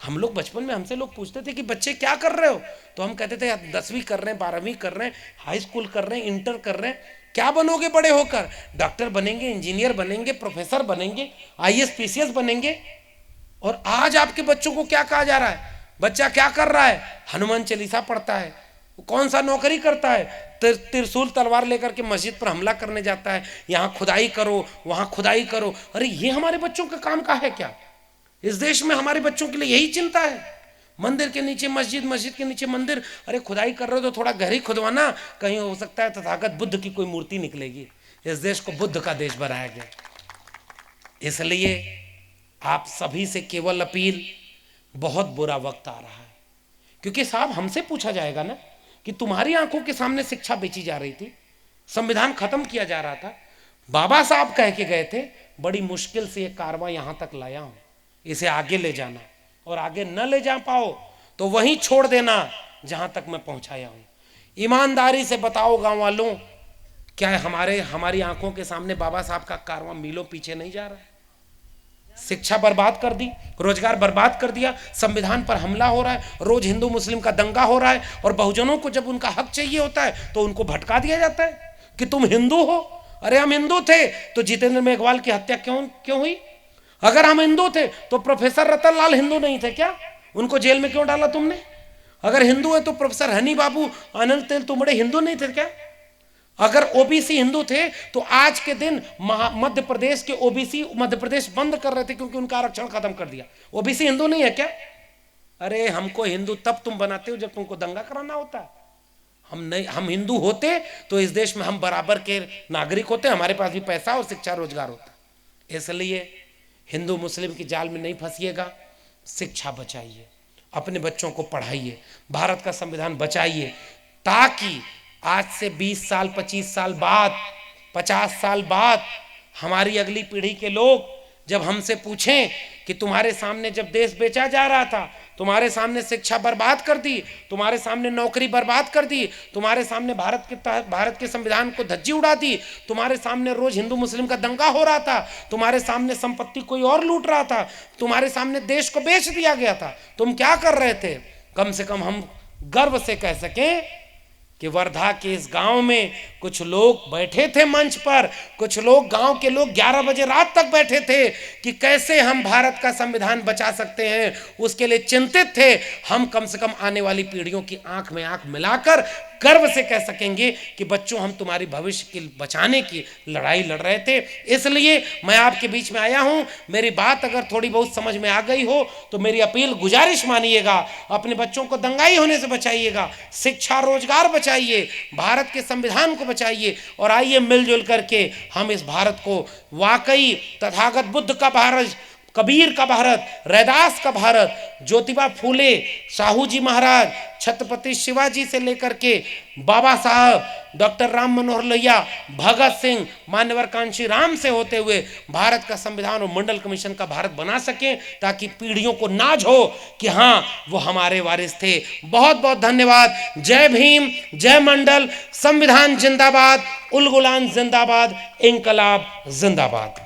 हम लोग बचपन में हमसे लोग पूछते थे कि बच्चे क्या कर रहे हो, तो हम कहते थे 10वीं कर रहे हैं, 12वीं कर रहे हैं, हाई स्कूल कर रहे हैं, इंटर कर रहे हैं। क्या बनोगे बड़े होकर? डॉक्टर बनेंगे, इंजीनियर बनेंगे, प्रोफेसर बनेंगे, आईएएस पीसीएस बनेंगे। और आज आपके बच्चों को क्या कहा जा रहा है? बच्चा क्या कर रहा है? हनुमान चालीसा पढ़ता है, कौन सा नौकरी करता है? त्रिशूल तलवार लेकर के मस्जिद पर हमला करने जाता है, यहाँ खुदाई करो, वहाँ खुदाई करो। अरे ये हमारे बच्चों का काम का है क्या? इस देश में हमारे बच्चों के लिए यही चिंता है? मंदिर के नीचे मस्जिद, मस्जिद के नीचे मंदिर। अरे खुदाई कर रहे हो तो थोड़ा गहरी खुदवाना, कहीं हो सकता है तथागत बुद्ध की कोई मूर्ति निकलेगी। इस देश को बुद्ध का देश बनाया गया। इसलिए आप सभी से केवल अपील, बहुत बुरा वक्त आ रहा है, क्योंकि साहब हमसे पूछा जाएगा ना कि तुम्हारी आंखों के सामने शिक्षा बेची जा रही थी, संविधान खत्म किया जा रहा था, बाबा साहब कह के गए थे, बड़ी मुश्किल से ये कारवां यहां तक लाया हूं, इसे आगे ले जाना, और आगे न ले जा पाओ तो वहीं छोड़ देना जहां तक मैं पहुंचाया हूं। ईमानदारी से बताओ गांव वालों, क्या हमारी आंखों के सामने बाबा साहब का कारवां मीलों पीछे नहीं जा रहा है? शिक्षा बर्बाद कर दी, रोजगार बर्बाद कर दिया, संविधान पर हमला हो रहा है, रोज हिंदू मुस्लिम का दंगा हो रहा है, और बहुजनों को जब उनका हक चाहिए होता है तो उनको भटका दिया जाता है कि तुम हिंदू हो। अरे हम हिंदू थे तो जितेंद्र मेघवाल की हत्या क्यों हुई? अगर हम हिंदू थे तो प्रोफेसर रतन लाल हिंदू नहीं थे क्या? उनको जेल में क्यों डाला तुमने? अगर हिंदू है तो प्रोफेसर हनी बाबू, अनिल तेल तुमड़े हिंदू नहीं थे क्या? अगर ओबीसी हिंदू थे तो आज के दिन मध्य प्रदेश के ओबीसी मध्य प्रदेश बंद कर रहे थे क्योंकि उनका आरक्षण खत्म कर दिया। ओबीसी हिंदू नहीं है क्या? अरे हमको हिंदू तब तुम बनाते हो जब तुमको दंगा कराना होता है। हम नहीं, हम हिंदू होते तो इस देश में हम बराबर के नागरिक होते, हमारे पास भी पैसा और शिक्षा रोजगार होता। इसलिए हिंदू मुस्लिम की जाल में नहीं फंसिएगा, शिक्षा बचाइए, अपने बच्चों को पढ़ाइए, भारत का संविधान बचाइए, ताकि आज से 20 साल, 25 साल बाद, 50 साल बाद हमारी अगली पीढ़ी के लोग जब हमसे पूछें कि तुम्हारे सामने जब देश बेचा जा रहा था तुम्हारे सामने शिक्षा बर्बाद कर दी, तुम्हारे सामने नौकरी बर्बाद कर दी, तुम्हारे सामने भारत के संविधान को धज्जी उड़ा दी, तुम्हारे सामने रोज हिंदू मुस्लिम का दंगा हो रहा था, तुम्हारे सामने संपत्ति कोई और लूट रहा था, तुम्हारे सामने देश को बेच दिया गया था। तुम क्या कर रहे थे? कम से कम हम गर्व से कह सकें कि वर्धा के इस गांव में कुछ लोग बैठे थे मंच पर, कुछ लोग, गांव के लोग 11 बजे रात तक बैठे थे कि कैसे हम भारत का संविधान बचा सकते हैं, उसके लिए चिंतित थे। हम कम से कम आने वाली पीढ़ियों की आंख में आंख मिलाकर गर्व से कह सकेंगे कि बच्चों, हम तुम्हारी भविष्य की बचाने की लड़ाई लड़ रहे थे। इसलिए मैं आपके बीच में आया हूं। मेरी बात अगर थोड़ी बहुत समझ में आ गई हो तो मेरी अपील, गुजारिश मानिएगा, अपने बच्चों को दंगाई होने से बचाइएगा, शिक्षा रोजगार बचाइए, भारत के संविधान को बचाइए, और आइए मिलजुल करके हम इस भारत को वाकई तथागत बुद्ध का भारत, कबीर का भारत, रैदास का भारत, ज्योतिबा फूले, साहू जी महाराज, छत्रपति शिवाजी से लेकर के बाबा साहब, डॉक्टर राम मनोहर लोहिया, भगत सिंह, मान्यवर कांशी राम से होते हुए भारत का संविधान और मंडल कमीशन का भारत बना सकें, ताकि पीढ़ियों को नाज हो कि हाँ, वो हमारे वारिस थे। बहुत बहुत धन्यवाद। जय भीम, जय मंडल, संविधान जिंदाबाद, उल गुलान जिंदाबाद, इंकलाब जिंदाबाद।